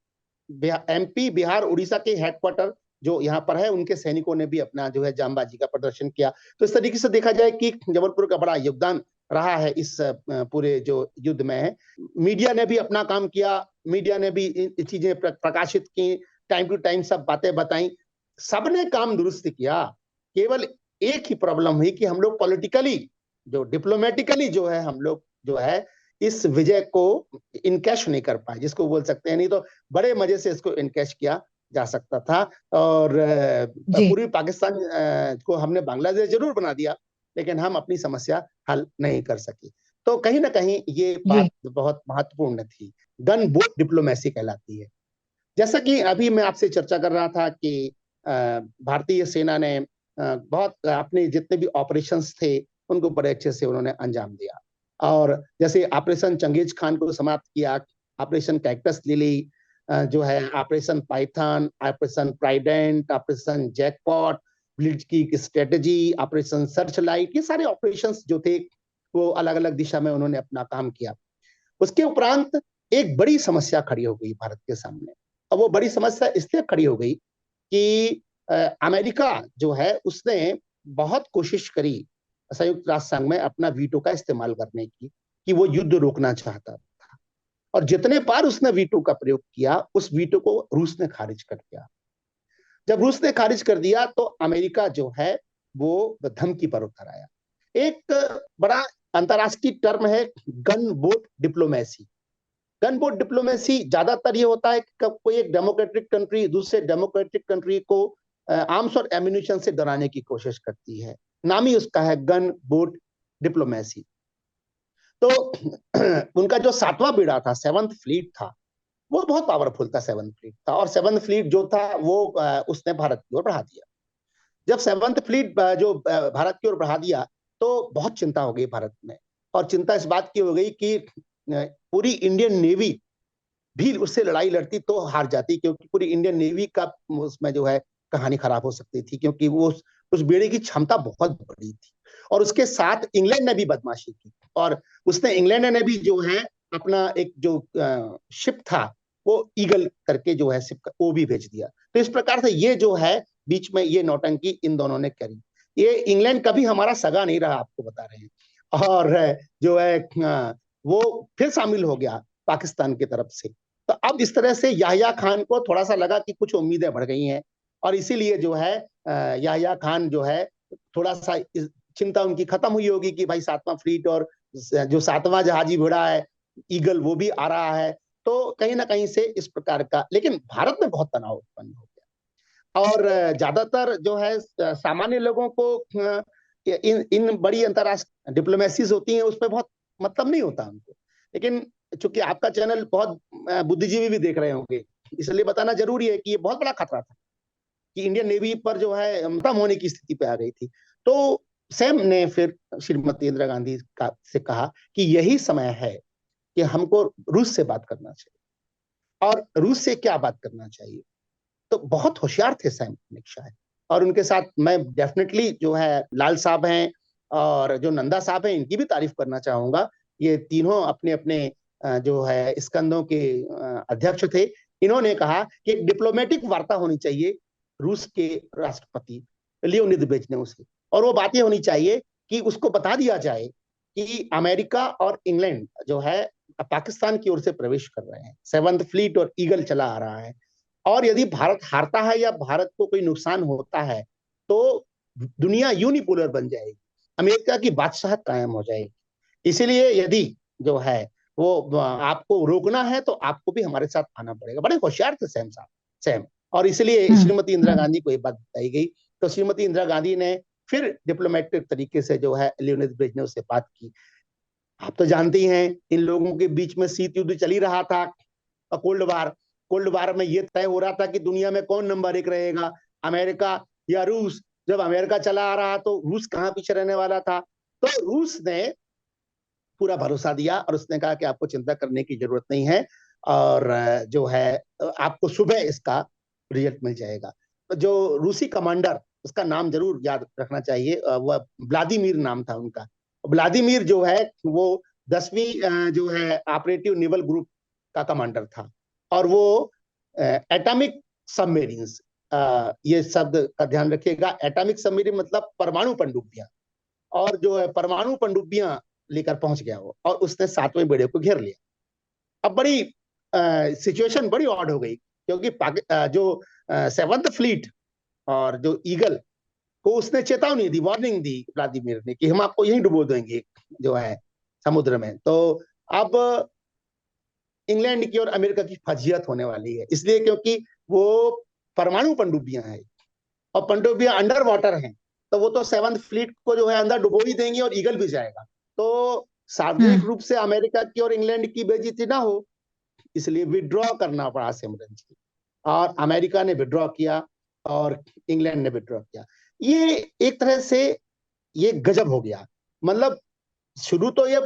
एमपी, बिहार, उड़ीसा के हेडक्वार्टर जो यहाँ पर है, उनके सैनिकों ने भी अपना जो है जांबाजी का प्रदर्शन किया। तो इस तरीके से देखा जाए कि जबलपुर का बड़ा योगदान रहा है इस पूरे जो युद्ध में है। मीडिया ने भी अपना काम किया, मीडिया ने भी चीजें प्रकाशित की, टाइम टू टाइम सब बातें बताई, सबने काम दुरुस्त किया। केवल एक ही प्रॉब्लम हुई कि हम लोग पॉलिटिकली, जो डिप्लोमेटिकली जो है, हम लोग जो है इस विजय को इनकैश नहीं कर पाए, जिसको बोल सकते हैं। नहीं तो बड़े मजे से इसको इनकैश किया जा सकता था। और जी पूर्वी पाकिस्तान को हमने बांग्लादेश जरूर बना दिया, लेकिन हम अपनी समस्या हल नहीं कर सके। तो कहीं ना कहीं ये जी बात बहुत महत्वपूर्ण थी, गन बोट डिप्लोमेसी कहलाती है। जैसा कि अभी मैं आपसे चर्चा कर रहा था कि भारतीय सेना ने बहुत अपने जितने भी ऑपरेशंस थे उनको बड़े अच्छे से उन्होंने अंजाम दिया। और जैसे ऑपरेशन चंगेज खान को समाप्त किया, ऑपरेशन कैक्टस लिली जो है, operation Python, operation Trident, operation jackpot, blitz की स्ट्रेटेजी, ऑपरेशन सर्च लाइट, ये सारे ऑपरेशंस जो थे वो अलग अलग दिशा में उन्होंने अपना काम किया। उसके उपरांत एक बड़ी समस्या खड़ी हो गई भारत के सामने। अब वो बड़ी समस्या इसलिए खड़ी हो गई कि अमेरिका जो है उसने बहुत कोशिश करी संयुक्त राष्ट्र संघ में अपना वीटो का इस्तेमाल करने की, कि वो युद्ध रोकना चाहता था। और जितने बार उसने वीटो का प्रयोग किया, उस वीटो को रूस ने खारिज कर दिया। जब रूस ने खारिज कर दिया तो अमेरिका जो है वो धमकी पर उतर आया। एक बड़ा अंतरराष्ट्रीय टर्म है gun boat diplomacy. Gun boat diplomacy ज्यादातर ये होता है कि कोई एक डेमोक्रेटिक कंट्री दूसरे डेमोक्रेटिक कंट्री को आर्म्स और एम्यूनिशन से डराने की कोशिश करती है। नाम ही उसका है गन बोट डिप्लोमेसी। तो उनका जो सातवां बेड़ा था, सेवंथ फ्लीट था, वो बहुत पावरफुल था, सेवंथ फ्लीट था। और सेवंथ फ्लीट जो था वो उसने भारत की ओर बढ़ा दिया। जब सेवंथ फ्लीट जो भारत की ओर बढ़ा दिया तो बहुत चिंता हो गई भारत में। और चिंता इस बात की हो गई कि पूरी इंडियन नेवी भी उससे लड़ाई लड़ती तो हार जाती, क्योंकि पूरी इंडियन नेवी का उसमें जो है कहानी खराब हो सकती थी, क्योंकि वो उस बेड़े की क्षमता बहुत बड़ी थी। और उसके साथ इंग्लैंड ने भी बदमाशी की, और उसने इंग्लैंड ने भी जो है अपना एक जो शिप था वो ईगल करके जो है शिप वो भी भेज दिया। तो इस प्रकार से ये जो है बीच में ये नौटंकी इन दोनों ने करी। ये इंग्लैंड कभी हमारा सगा नहीं रहा, आपको बता रहे हैं। और जो है वो फिर शामिल हो गया पाकिस्तान की तरफ से। तो अब इस तरह से याहिया खान को थोड़ा सा लगा कि कुछ उम्मीदें बढ़ गई हैं, और इसीलिए जो है याहिया खान जो है थोड़ा सा चिंता उनकी खत्म हुई होगी कि भाई सातवां फ्लीट और जो सातवां जहाजी बेड़ा है ईगल वो भी आ रहा है। तो कहीं ना कहीं से इस प्रकार का, लेकिन भारत में बहुत तनाव उत्पन्न हो गया। और ज्यादातर जो है सामान्य लोगों को इन इन बड़ी अंतरराष्ट्रीय डिप्लोमेसीज होती हैं उसमें बहुत मतलब नहीं होता उनको। लेकिन चूंकि आपका चैनल बहुत बुद्धिजीवी भी देख रहे होंगे, इसलिए बताना जरूरी है कि ये बहुत बड़ा खतरा था कि इंडियन नेवी पर जो है खत्म होने की स्थिति पे आ गई थी। तो सैम ने फिर श्रीमती इंदिरा गांधी से कहा कि यही समय है कि हमको रूस से बात करना चाहिए। और रूस से क्या बात करना चाहिए? तो बहुत होशियार थे सैम अमित शाह। और उनके साथ मैं डेफिनेटली जो है लाल साहब हैं और जो नंदा साहब हैं इनकी भी तारीफ करना चाहूंगा। ये तीनों अपने अपने जो है स्कंदों के अध्यक्ष थे। इन्होंने कहा कि एक डिप्लोमेटिक वार्ता होनी चाहिए रूस के राष्ट्रपति लियोनिद ब्रेजनेव से, और वो बातें होनी चाहिए कि उसको बता दिया जाए कि अमेरिका और इंग्लैंड जो है पाकिस्तान की ओर से प्रवेश कर रहे हैं, सेवंथ फ्लीट और ईगल चला आ रहा है। और यदि भारत हारता है या भारत को कोई नुकसान होता है तो दुनिया यूनिपोलर बन जाएगी, अमेरिका की बादशाहत कायम हो जाएगी। इसलिए यदि जो है वो आपको रोकना है तो आपको भी हमारे साथ आना पड़ेगा। बड़े होशियार थे सैम साहब, सैम। और इसलिए श्रीमती इंदिरा गांधी को ये बात बताई गई। तो श्रीमती इंदिरा गांधी ने फिर डिप्लोमेटिक तरीके से जो है लियोनिद ब्रेजनेव से बात की। आप तो जानते ही हैं इन लोगों के बीच में शीत युद्ध चल ही रहा था, कोल्ड वार। कोल्ड वार में ये तय हो रहा था कि दुनिया में कौन नंबर एक रहेगा, अमेरिका या रूस। जब अमेरिका चला आ रहा तो रूस कहाँ पीछे रहने वाला था। तो रूस ने पूरा भरोसा दिया और उसने कहा कि आपको चिंता करने की जरूरत नहीं है, और जो है आपको सुबह इसका रिजल्ट मिल जाएगा। तो जो रूसी कमांडर, उसका नाम जरूर याद रखना चाहिए, वह व्लादिमीर नाम था उनका। व्लादिमीर जो है वो 10वीं जो है ऑपरेटिव नेवल ग्रुप का कमांडर था। और वो एटॉमिक सबमेरीन्स, ये शब्द का ध्यान रखिएगा, एटॉमिक सबमेरीन मतलब परमाणु पनडुब्बियां। और जो है परमाणु पनडुब्बियां लेकर पहुंच गया वो, और उसने सातवें बेड़े को घेर लिया। अब बड़ी सिचुएशन बड़ी ऑड हो गई, क्योंकि जो सेवंथ फ्लीट और जो ईगल को उसने चेतावनी दी, वार्निंग दी व्लादिमीर ने कि हम आपको यहीं डुबो देंगे जो है समुद्र में। तो अब इंग्लैंड की और अमेरिका की फजीहत होने वाली है, इसलिए क्योंकि वो परमाणु पनडुब्बियां हैं और पनडुब्बियां अंडर वाटर हैं, तो वो तो सेवंथ फ्लीट को जो है अंदर डुबो ही देंगे और ईगल भी जाएगा। तो सार्वजनिक रूप से अमेरिका की और इंग्लैंड की बेइज्जती ना हो, इसलिए विड्रॉ करना पड़ा सिमरन जी, और अमेरिका ने विड्रॉ किया और इंग्लैंड ने विड्रॉ किया। ये एक तरह से ये गजब हो गया। मतलब शुरू तो ये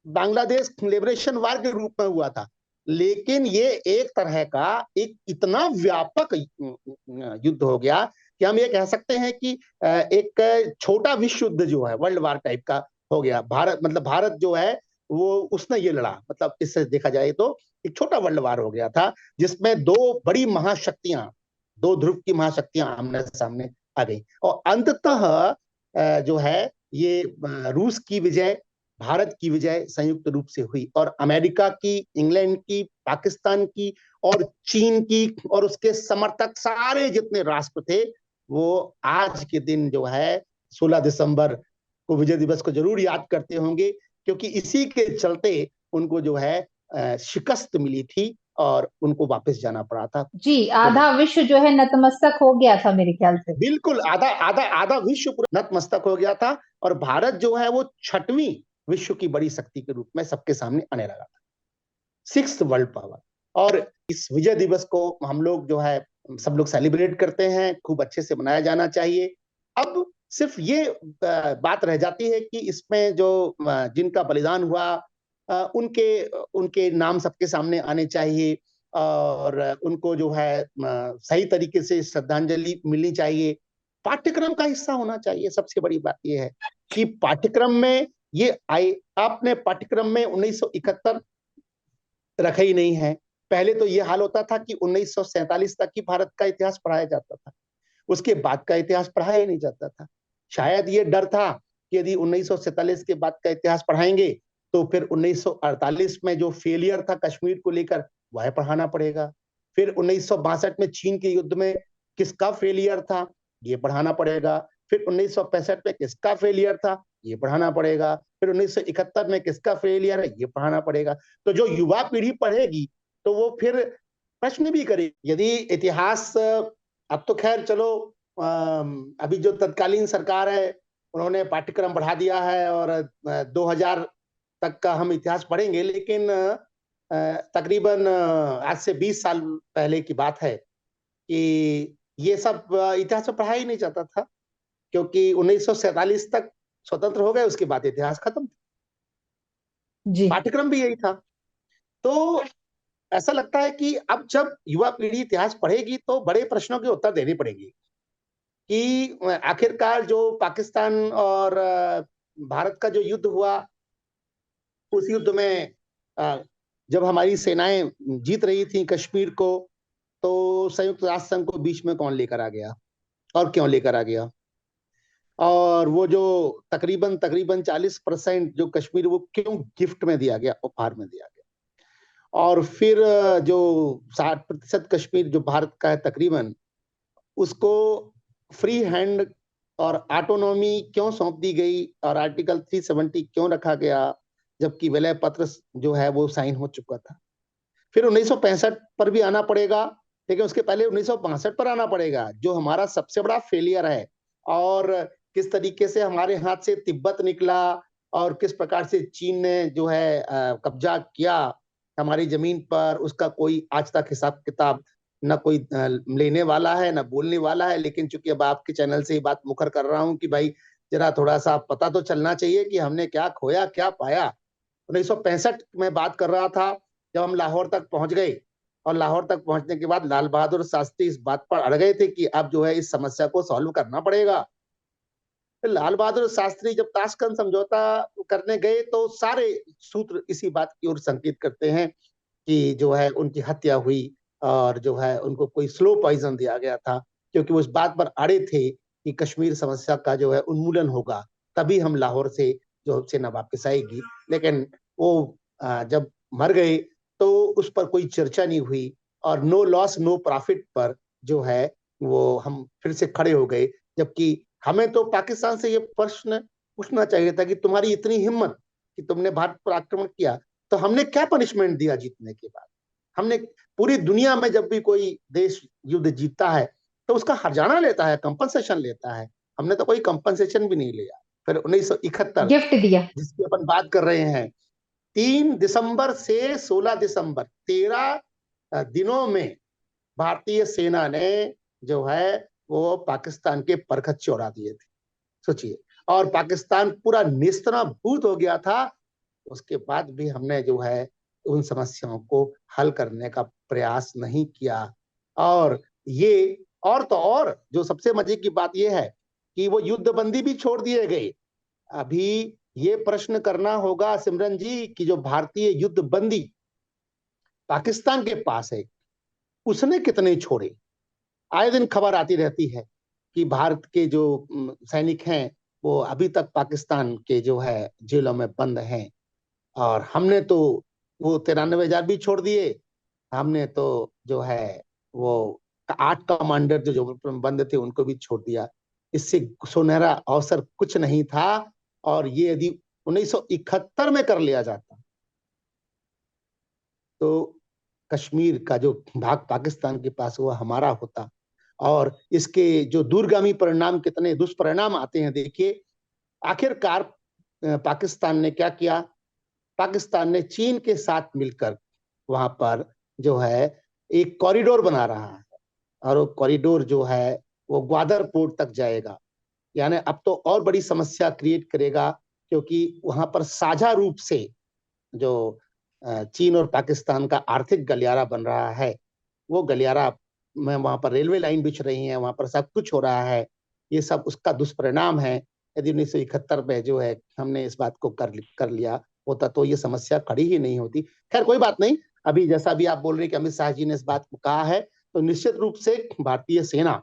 बांग्लादेश लिबरेशन वार के रूप में हुआ था, लेकिन ये एक तरह का एक इतना व्यापक युद्ध हो गया कि हम ये कह सकते हैं कि एक छोटा विश्व युद्ध जो है वर्ल्ड वार टाइप का हो गया। भारत मतलब भारत जो है वो उसने ये लड़ा, मतलब इससे देखा जाए तो एक छोटा वर्ल्ड वार हो गया था, जिसमें दो बड़ी महाशक्तियां, दो ध्रुव की महाशक्तियां आमने सामने आ गई और अंततः जो है ये रूस की विजय, भारत की विजय संयुक्त रूप से हुई और अमेरिका की, इंग्लैंड की, पाकिस्तान की और चीन की और उसके समर्थक सारे जितने राष्ट्र थे, वो आज के दिन जो है 16 दिसंबर को विजय दिवस को जरूर याद करते होंगे, क्योंकि इसी के चलते उनको जो है शिकस्त मिली थी और उनको वापस जाना पड़ा था। जी, बोलिए। आधा विश्व जो है नतमस्तक हो गया था मेरे ख्याल से। बिल्कुल, आधा आधा आधा विश्व पूरा नतमस्तक हो गया था और भारत जो है वो छठवीं विश्व की बड़ी शक्ति के रूप में सबके सामने आने लगा था, सिक्स्थ वर्ल्ड पावर। और इस विजय दिवस को हम लोग जो है सब लोग सेलिब्रेट करते हैं, खूब अच्छे से मनाया जाना चाहिए। अब सिर्फ ये बात रह जाती है कि इसमें जो जिनका बलिदान हुआ उनके उनके नाम सबके सामने आने चाहिए और उनको जो है सही तरीके से श्रद्धांजलि मिलनी चाहिए, पाठ्यक्रम का हिस्सा होना चाहिए। सबसे बड़ी बात यह है कि पाठ्यक्रम में ये आए, आपने पाठ्यक्रम में 1971 रखा ही नहीं है। पहले तो ये हाल होता था कि 1947 तक ही भारत का इतिहास पढ़ाया जाता था, उसके बाद का इतिहास पढ़ाया ही नहीं जाता था। शायद ये डर था कि यदि 1947 के बाद का इतिहास पढ़ाएंगे तो फिर 1948 में जो फेलियर था कश्मीर को लेकर वह पढ़ाना पड़ेगा, फिर 1962 में चीन के युद्ध में किसका फेलियर था ये पढ़ाना पड़ेगा, फिर 1965 में किसका फेलियर था ये पढ़ाना पड़ेगा, फिर 1971 में किसका फेलियर है ये पढ़ाना पड़ेगा। तो जो युवा पीढ़ी पढ़ेगी तो वो फिर प्रश्न भी करेगी। यदि इतिहास अब तो खैर चलो अभी जो तत्कालीन सरकार है उन्होंने पाठ्यक्रम बढ़ा दिया है और 2000 तक का हम इतिहास पढ़ेंगे, लेकिन तकरीबन आज से 20 साल पहले की बात है कि ये सब इतिहास में पढ़ाया ही नहीं जाता था, क्योंकि 1947 तक स्वतंत्र हो गए, उसके बाद इतिहास खत्म। जी, पाठ्यक्रम भी यही था। तो ऐसा लगता है कि अब जब युवा पीढ़ी इतिहास पढ़ेगी तो बड़े प्रश्नों के उत्तर देने पड़ेंगे कि आखिरकार जो पाकिस्तान और भारत का जो युद्ध हुआ, उस युद्ध में जब हमारी सेनाएं जीत रही थी कश्मीर को, तो संयुक्त राष्ट्र संघ को बीच में कौन लेकर आ गया और क्यों लेकर आ गया? और वो जो तकरीबन तकरीबन 40% जो कश्मीर वो क्यों गिफ्ट में दिया गया, उपहार में दिया गया? और फिर जो 60% कश्मीर जो भारत का है तकरीबन, उसको फ्री हैंड और ऑटोनॉमी क्यों सौंप दी गई और आर्टिकल 370 क्यों रखा गया, जबकि विलय पत्र जो है वो साइन हो चुका था। फिर 1965 पर भी आना पड़ेगा, लेकिन उसके पहले 1962 पर आना पड़ेगा, जो हमारा सबसे बड़ा फेलियर है। और किस तरीके से हमारे हाथ से तिब्बत निकला और किस प्रकार से चीन ने जो है कब्जा किया हमारी जमीन पर, उसका कोई आज तक हिसाब किताब न कोई लेने वाला है न बोलने वाला है। लेकिन चूंकि अब आपके चैनल से ही बात मुखर कर रहा हूं कि भाई जरा थोड़ा सा पता तो चलना चाहिए कि हमने क्या खोया क्या पाया। 1965 में बात कर रहा था, जब हम लाहौर तक पहुंच गए और लाहौर तक पहुंचने के बाद लाल बहादुर शास्त्री इस बात पर अड़ गए थे कि अब जो है इस समस्या को सॉल्व करना पड़ेगा। फिर लाल बहादुर शास्त्री जब ताशकंद समझौता करने गए तो सारे सूत्र इसी बात की ओर संकेत करते हैं कि जो है उनकी हत्या हुई और जो है उनको कोई स्लो पॉइजन दिया गया था, क्योंकि वो इस बात पर अड़े थे कि कश्मीर समस्या का जो है उन्मूलन होगा, तभी हम लाहौर से जो सेना वापस आएगी। लेकिन वो जब मर गए तो उस पर कोई चर्चा नहीं हुई और नो लॉस नो प्रॉफिट पर जो है वो हम फिर से खड़े हो गए, जबकि हमें तो पाकिस्तान से ये प्रश्न पूछना चाहिए था कि तुम्हारी इतनी हिम्मत कि तुमने भारत पर आक्रमण किया, तो हमने क्या पनिशमेंट दिया जीतने के बाद? हमने पूरी दुनिया में जब भी कोई देश युद्ध जीतता है तो उसका हर्जाना लेता है, कंपनसेशन लेता है। हमने तो कोई कंपनसेशन भी नहीं लिया। फिर 1971 गिफ्ट दिया। जिसकी अपन बात कर रहे हैं, 3 दिसंबर से 16 दिसंबर, 13 दिनों में भारतीय सेना ने जो है वो पाकिस्तान के परखच्चे उड़ा दिए थे, सोचिए। और पाकिस्तान पूरा नेस्तनाबूद हो गया था। उसके बाद भी हमने जो है उन समस्याओं को हल करने का प्रयास नहीं किया। और ये, और तो और जो सबसे मजे की बात यह है कि वो युद्ध बंदी भी छोड़ दिए गए। अभी ये प्रश्न करना होगा सिमरन जी कि जो भारतीय युद्ध बंदी पाकिस्तान के पास है, उसने कितने छोड़े? आए दिन खबर आती रहती है कि भारत के जो सैनिक हैं वो अभी तक पाकिस्तान के जो है जेलों में बंद हैं। और हमने तो वो 93,000 भी छोड़ दिए। हमने तो जो है वो 8 कमांडर जो बंद थे उनको भी छोड़ दिया। इससे सुनहरा अवसर कुछ नहीं था। और ये यदि 1971 में कर लिया जाता तो कश्मीर का जो भाग पाकिस्तान के पास हुआ हमारा होता। और इसके जो दूरगामी परिणाम, कितने दुष्परिणाम आते हैं देखिए। आखिरकार पाकिस्तान ने क्या किया? पाकिस्तान ने चीन के साथ मिलकर वहां पर जो है एक कॉरिडोर बना रहा है। और वो कॉरिडोर जो है वो ग्वादर पोर्ट तक जाएगा। यानी अब तो और बड़ी समस्या क्रिएट करेगा, क्योंकि वहां पर साझा रूप से जो चीन और पाकिस्तान का आर्थिक गलियारा बन रहा है, वो गलियारा में वहां पर रेलवे लाइन बिछ रही है, वहां पर सब कुछ हो रहा है। ये सब उसका दुष्परिणाम है। यदि 1971 में जो है हमने इस बात को कर लिया होता तो ये समस्या खड़ी ही नहीं होती। खैर कोई बात नहीं। अभी जैसा भी आप बोल रहे हैं कि अमित शाह जी ने इस बात को कहा है, तो निश्चित रूप से भारतीय सेना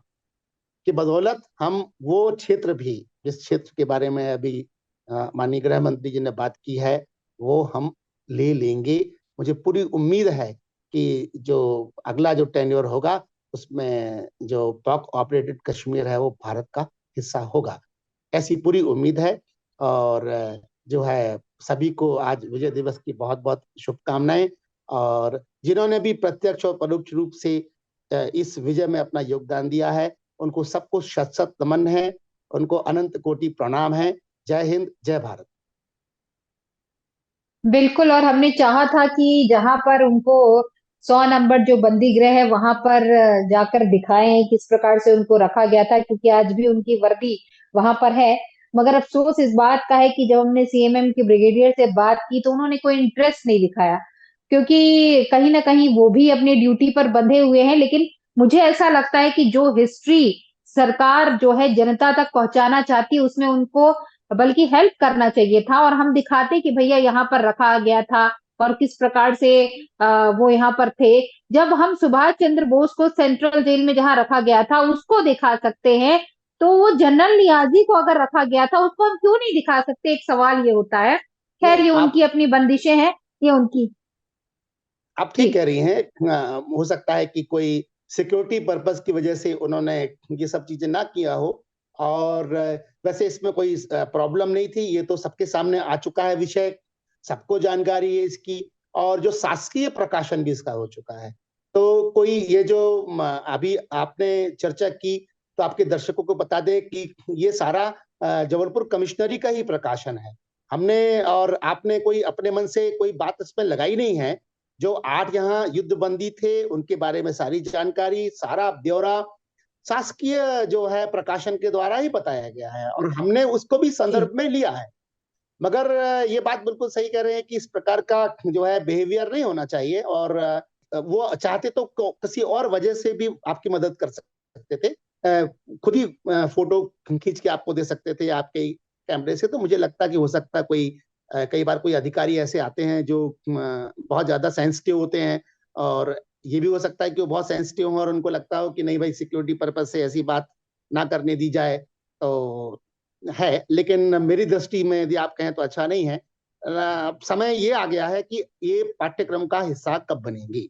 की बदौलत हम वो क्षेत्र भी, जिस क्षेत्र के बारे में अभी माननीय गृह मंत्री जी ने बात की है, वो हम ले लेंगे। मुझे पूरी उम्मीद है कि जो अगला जो टेन्योर होगा उसमें जो पाक ऑपरेटेड कश्मीर है वो भारत का हिस्सा होगा, ऐसी पूरी उम्मीद है। और जो है सभी को आज विजय दिवस की बहुत बहुत शुभकामनाएं। और जिन्होंने भी प्रत्यक्ष और परोक्ष रूप से इस विजय में अपना योगदान दिया है, उनको सबको शत शत नमन है, उनको अनंत कोटि प्रणाम है। जय हिंद, जय भारत। बिल्कुल, और हमने चाहा था कि जहां पर उनको 100 नंबर जो बंदी गृह है वहां पर जाकर दिखाएं किस प्रकार से उनको रखा गया था, क्योंकि आज भी उनकी वर्दी वहां पर है। मगर अफसोस इस बात का है कि जब हमने सीएमएम के ब्रिगेडियर से बात की तो उन्होंने कोई इंटरेस्ट नहीं दिखाया, क्योंकि कहीं ना कहीं वो भी अपनी ड्यूटी पर बंधे हुए हैं। लेकिन मुझे ऐसा लगता है कि जो हिस्ट्री सरकार जो है जनता तक पहुंचाना चाहती है उसमें उनको बल्कि हेल्प करना चाहिए था, और हम दिखाते कि भैया यहाँ पर रखा गया था और किस प्रकार से वो यहाँ पर थे। जब हम सुभाष चंद्र बोस को सेंट्रल जेल में जहाँ रखा गया था उसको दिखा सकते हैं, तो वो जनरल नियाजी को अगर रखा गया था उसको हम क्यों नहीं दिखा सकते? एक सवाल ये होता है। खैर नहीं, ये आप उनकी अपनी बंदिशें हैं, ये उनकी। आप जी। ठीक कह रही हैं। हो सकता है कि कोई सिक्योरिटी पर्पस की वजह से उन्होंने ये सब चीजें ना किया हो। और वैसे इसमें कोई प्रॉब्लम नहीं थी। ये तो सबके सामने आ चुका है विषय, सबको जानकारी है इसकी। और जो शासकीय प्रकाशन भी इसका हो चुका है। तो कोई ये जो अभी आपने चर्चा की, तो आपके दर्शकों को बता दें कि ये सारा जबलपुर कमिश्नरी का ही प्रकाशन है। हमने और आपने कोई अपने मन से कोई बात इसमें लगाई नहीं है। जो 8 यहाँ युद्ध बंदी थे उनके बारे में सारी जानकारी, सारा ब्यौरा शासकीय जो है प्रकाशन के द्वारा ही बताया गया है, और हमने उसको भी जी। संदर्भ में लिया है। मगर ये बात बिल्कुल सही कह रहे हैं कि इस प्रकार का जो है बिहेवियर नहीं होना चाहिए। और वो चाहते तो किसी और वजह से भी आपकी मदद कर सकते थे। खुद ही फोटो खींच के आपको दे सकते थे आपके कैमरे से। तो मुझे लगता कि हो सकता है कोई कई बार कोई अधिकारी ऐसे आते हैं जो बहुत ज्यादा सेंसिटिव होते हैं। और ये भी हो सकता है कि वो बहुत सेंसिटिव हो और उनको लगता हो कि नहीं भाई, सिक्योरिटी पर्पज से ऐसी बात ना करने दी जाए। तो है, लेकिन मेरी दृष्टि में यदि आप कहें तो अच्छा नहीं है। समय ये आ गया है कि ये पाठ्यक्रम का हिस्सा कब बनेंगी।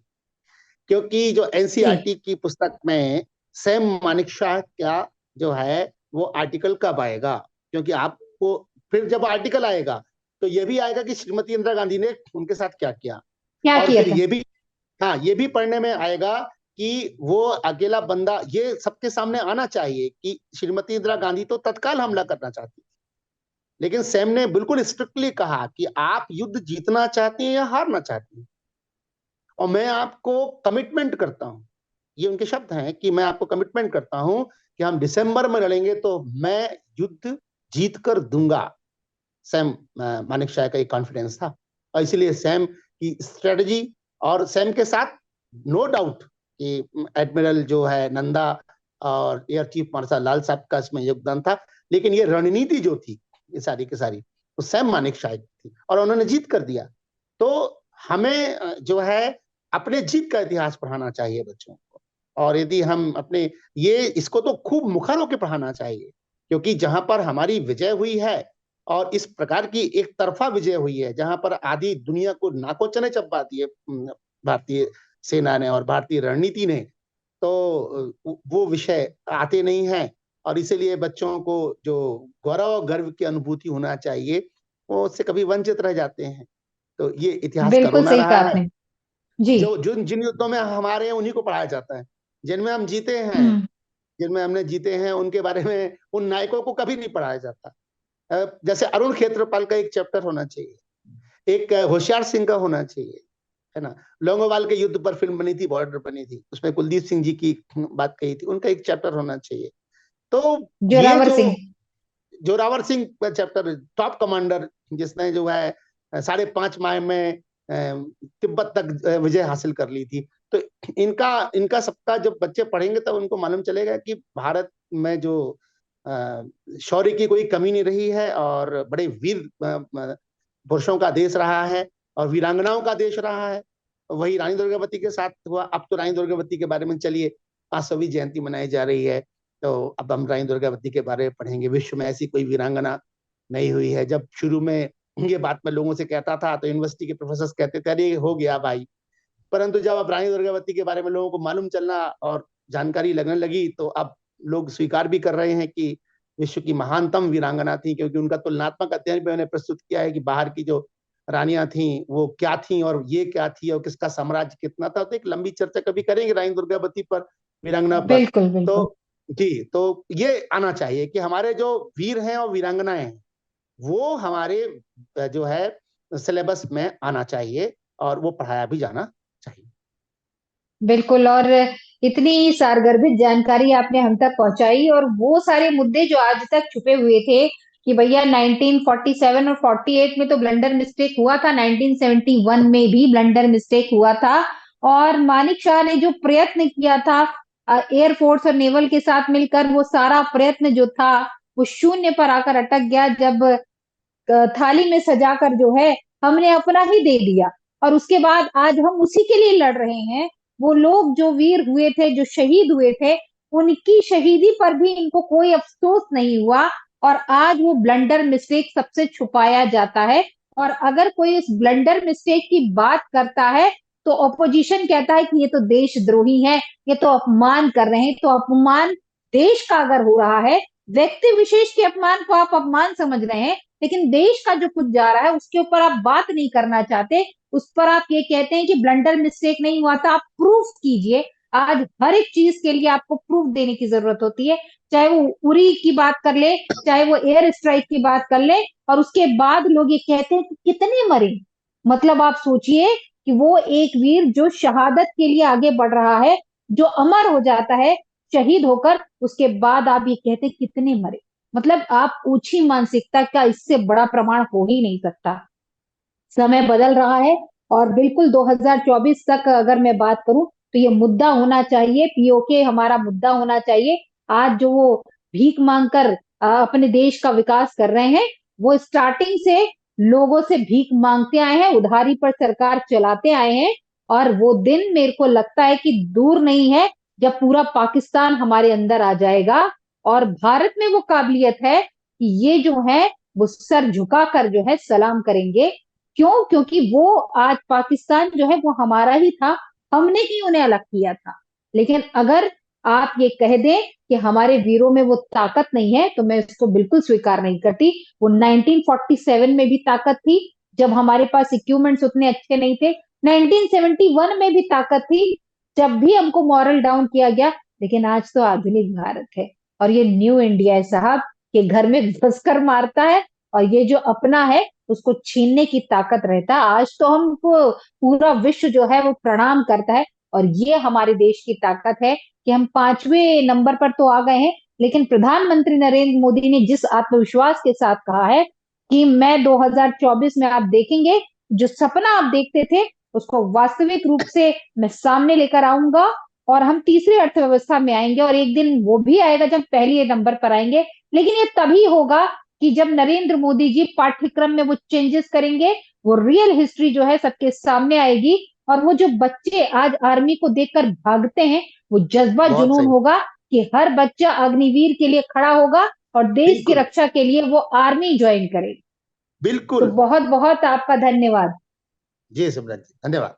क्योंकि जो जी। एनसीईआरटी की पुस्तक में सैम मानिकशाह का जो है वो आर्टिकल कब आएगा, क्योंकि आपको फिर जब आर्टिकल आएगा तो ये भी आएगा कि श्रीमती इंदिरा गांधी ने उनके साथ क्या किया, क्या और किया फिर था। ये भी, हाँ, ये भी पढ़ने में आएगा कि वो अकेला बंदा, ये सबके सामने आना चाहिए कि श्रीमती इंदिरा गांधी तो तत्काल हमला करना चाहती थी, लेकिन सैम ने बिल्कुल स्ट्रिक्टली कहा कि आप युद्ध जीतना चाहती हैं या हारना चाहती हैं, और मैं आपको कमिटमेंट करता हूं, ये उनके शब्द हैं कि मैं आपको कमिटमेंट करता हूं कि हम दिसंबर में लड़ेंगे तो मैं युद्ध जीत कर दूंगा। सैम मानेकशॉ का एक कॉन्फिडेंस था, और इसीलिए सैम की स्ट्रेटजी, और सैम के साथ नो डाउट कि एडमिरल जो है नंदा और एयर चीफ मार्शल लाल साहब का इसमें योगदान था, लेकिन ये रणनीति जो थी ये सारी की सारी वो सैम मानेकशॉ की थी, और उन्होंने जीत कर दिया। तो हमें जो है अपने जीत का इतिहास पढ़ाना चाहिए बच्चों को, और यदि हम अपने ये इसको तो खूब मुखर होकर पढ़ाना चाहिए, क्योंकि जहां पर हमारी विजय हुई है और इस प्रकार की एक तरफा विजय हुई है जहां पर आधी दुनिया को नाकोचने चबा दिए भारतीय सेना ने और भारतीय रणनीति ने, तो वो विषय आते नहीं हैं, और इसीलिए बच्चों को जो गौरव और गर्व की अनुभूति होना चाहिए वो उससे कभी वंचित रह जाते हैं। तो ये इतिहास का बिल्कुल रोना सही रहा कहा है। आपने। जी। जो जिन युद्धों में हमारे हैं उन्हीं को पढ़ाया जाता है, जिनमें हम जीते हैं, हम्म। जिनमें हमने जीते हैं उनके बारे में उन नायकों को कभी नहीं पढ़ाया जाता। जैसे अरुण क्षेत्रपाल का एक चैप्टर होना चाहिए, एक होशियार सिंह का होना चाहिए, है ना। लोंगोवाल के युद्ध पर फिल्म बनी थी, बॉर्डर बनी थी, उसमें कुलदीप सिंह जी की बात कही थी, उनका एक चैप्टर होना चाहिए। तो ये जोरावर जो सिंह। जोरावर सिंह का चैप्टर, टॉप कमांडर, जिसने जो है 5.5 माह में तिब्बत तक विजय हासिल कर ली थी। तो इनका इनका सबका जब बच्चे पढ़ेंगे तब उनको मालूम चलेगा कि भारत में जो शौर्य की कोई कमी नहीं रही है, और बड़े वीर पुरुषों का देश रहा है और वीरांगनाओं का देश रहा है। वही रानी दुर्गावती के साथ हुआ। अब तो रानी दुर्गावती के बारे में चलिए, 500वीं जयंती मनाई जा रही है, तो अब हम रानी दुर्गावती के बारे में पढ़ेंगे। विश्व में ऐसी कोई वीरांगना नहीं हुई है। जब शुरू में ये बात मैं लोगों से कहता था तो यूनिवर्सिटी के प्रोफेसर कहते थे अरे हो गया भाई, परंतु जब अब रानी दुर्गावती के बारे में लोगों को मालूम चलना और जानकारी लगने लगी तो अब लोग स्वीकार भी कर रहे हैं कि विश्व की महानतम वीरांगना थी, क्योंकि उनका तुलनात्मक अध्ययन भी मैंने प्रस्तुत किया है कि बाहर की जो रानियां थी वो क्या थी और ये क्या थी और किसका साम्राज्य कितना था। तो एक लंबी चर्चा कभी करेंगे रानी दुर्गावती पर, वीरांगना पर। बिल्कुल तो बिल्कुल। जी, तो ये आना चाहिए कि हमारे जो वीर हैं और वीरांगनाएं हैं वो हमारे जो है सिलेबस में आना चाहिए, और वो पढ़ाया भी जाना चाहिए। बिल्कुल। और इतनी सारगर्भित जानकारी आपने हम तक पहुंचाई, और वो सारे मुद्दे जो आज तक छुपे हुए थे कि भैया 1947 और 48 में तो ब्लंडर मिस्टेक हुआ था, 1971 में भी ब्लंडर मिस्टेक हुआ था, और मानिक शाह ने जो प्रयत्न किया था एयरफोर्स और नेवल के साथ मिलकर, वो सारा प्रयत्न जो था वो शून्य पर आकर अटक गया, जब थाली में सजाकर जो है हमने अपना ही दे दिया। और उसके बाद आज हम उसी के लिए लड़ रहे हैं। वो लोग जो वीर हुए थे, जो शहीद हुए थे, उनकी शहीदी पर भी इनको कोई अफसोस नहीं हुआ, और आज वो ब्लंडर मिस्टेक सबसे छुपाया जाता है। और अगर कोई इस ब्लंडर मिस्टेक की बात करता है तो ऑपोजिशन कहता है कि ये तो देशद्रोही है, ये तो अपमान कर रहे हैं। तो अपमान देश का अगर हो रहा है, व्यक्ति विशेष के अपमान को आप अपमान समझ रहे हैं, लेकिन देश का जो कुछ जा रहा है उसके ऊपर आप बात नहीं करना चाहते, उस पर आप ये कहते हैं कि ब्लंडर मिस्टेक नहीं हुआ था। आप प्रूफ कीजिए। आज हर एक चीज के लिए आपको प्रूफ देने की जरूरत होती है, चाहे वो उरी की बात कर ले, चाहे वो एयर स्ट्राइक की बात कर ले, और उसके बाद लोग ये कहते हैं कि कितने मरे। मतलब आप सोचिए कि वो एक वीर जो शहादत के लिए आगे बढ़ रहा है, जो अमर हो जाता है शहीद होकर, उसके बाद आप ये कहते हैं कितने मरे। मतलब आप ऊंची मानसिकता का इससे बड़ा प्रमाण हो ही नहीं सकता। समय बदल रहा है, और बिल्कुल 2024 तक अगर मैं बात करूं तो ये मुद्दा होना चाहिए, पीओके हमारा मुद्दा होना चाहिए। आज जो वो भीख मांगकर अपने देश का विकास कर रहे हैं, वो स्टार्टिंग से लोगों से भीख मांगते आए हैं, उधारी पर सरकार चलाते आए हैं, और वो दिन मेरे को लगता है कि दूर नहीं है जब पूरा पाकिस्तान हमारे अंदर आ जाएगा। और भारत में वो काबिलियत है कि ये जो है वो सर झुकाकर जो है सलाम करेंगे। क्यों? क्योंकि वो आज पाकिस्तान जो है वो हमारा ही था, हमने ही उन्हें अलग किया था। लेकिन अगर आप ये कह दें कि हमारे वीरों में वो ताकत नहीं है, तो मैं इसको बिल्कुल स्वीकार नहीं करती। वो 1947 में भी ताकत थी, जब हमारे पास इक्विपमेंट्स उतने अच्छे नहीं थे। 1971 में भी ताकत थी, जब भी हमको मॉरल डाउन किया गया। लेकिन आज तो आधुनिक भारत है, और ये न्यू इंडिया है साहब, कि घर में घुसकर मारता है, और ये जो अपना है उसको छीनने की ताकत रहता है। आज तो हमको पूरा विश्व जो है वो प्रणाम करता है, और ये हमारे देश की ताकत है कि हम 5वें नंबर पर तो आ गए हैं। लेकिन प्रधानमंत्री नरेंद्र मोदी ने जिस आत्मविश्वास के साथ कहा है कि मैं 2024 में, आप देखेंगे, जो सपना आप देखते थे उसको वास्तविक रूप से मैं सामने लेकर आऊंगा, और हम तीसरी अर्थव्यवस्था में आएंगे, और एक दिन वो भी आएगा जब पहले नंबर पर आएंगे। लेकिन ये तभी होगा कि जब नरेंद्र मोदी जी पाठ्यक्रम में वो चेंजेस करेंगे, वो रियल हिस्ट्री जो है सबके सामने आएगी, और वो जो बच्चे आज आर्मी को देखकर भागते हैं, वो जज्बा बहुत जुनून सही। होगा कि हर बच्चा अग्निवीर के लिए खड़ा होगा और देश की बिल्कुल। रक्षा के लिए वो आर्मी ज्वाइन करे। तो बिल्कुल। बहुत बहुत आपका धन्यवाद। जी सिमरन जी, धन्यवाद।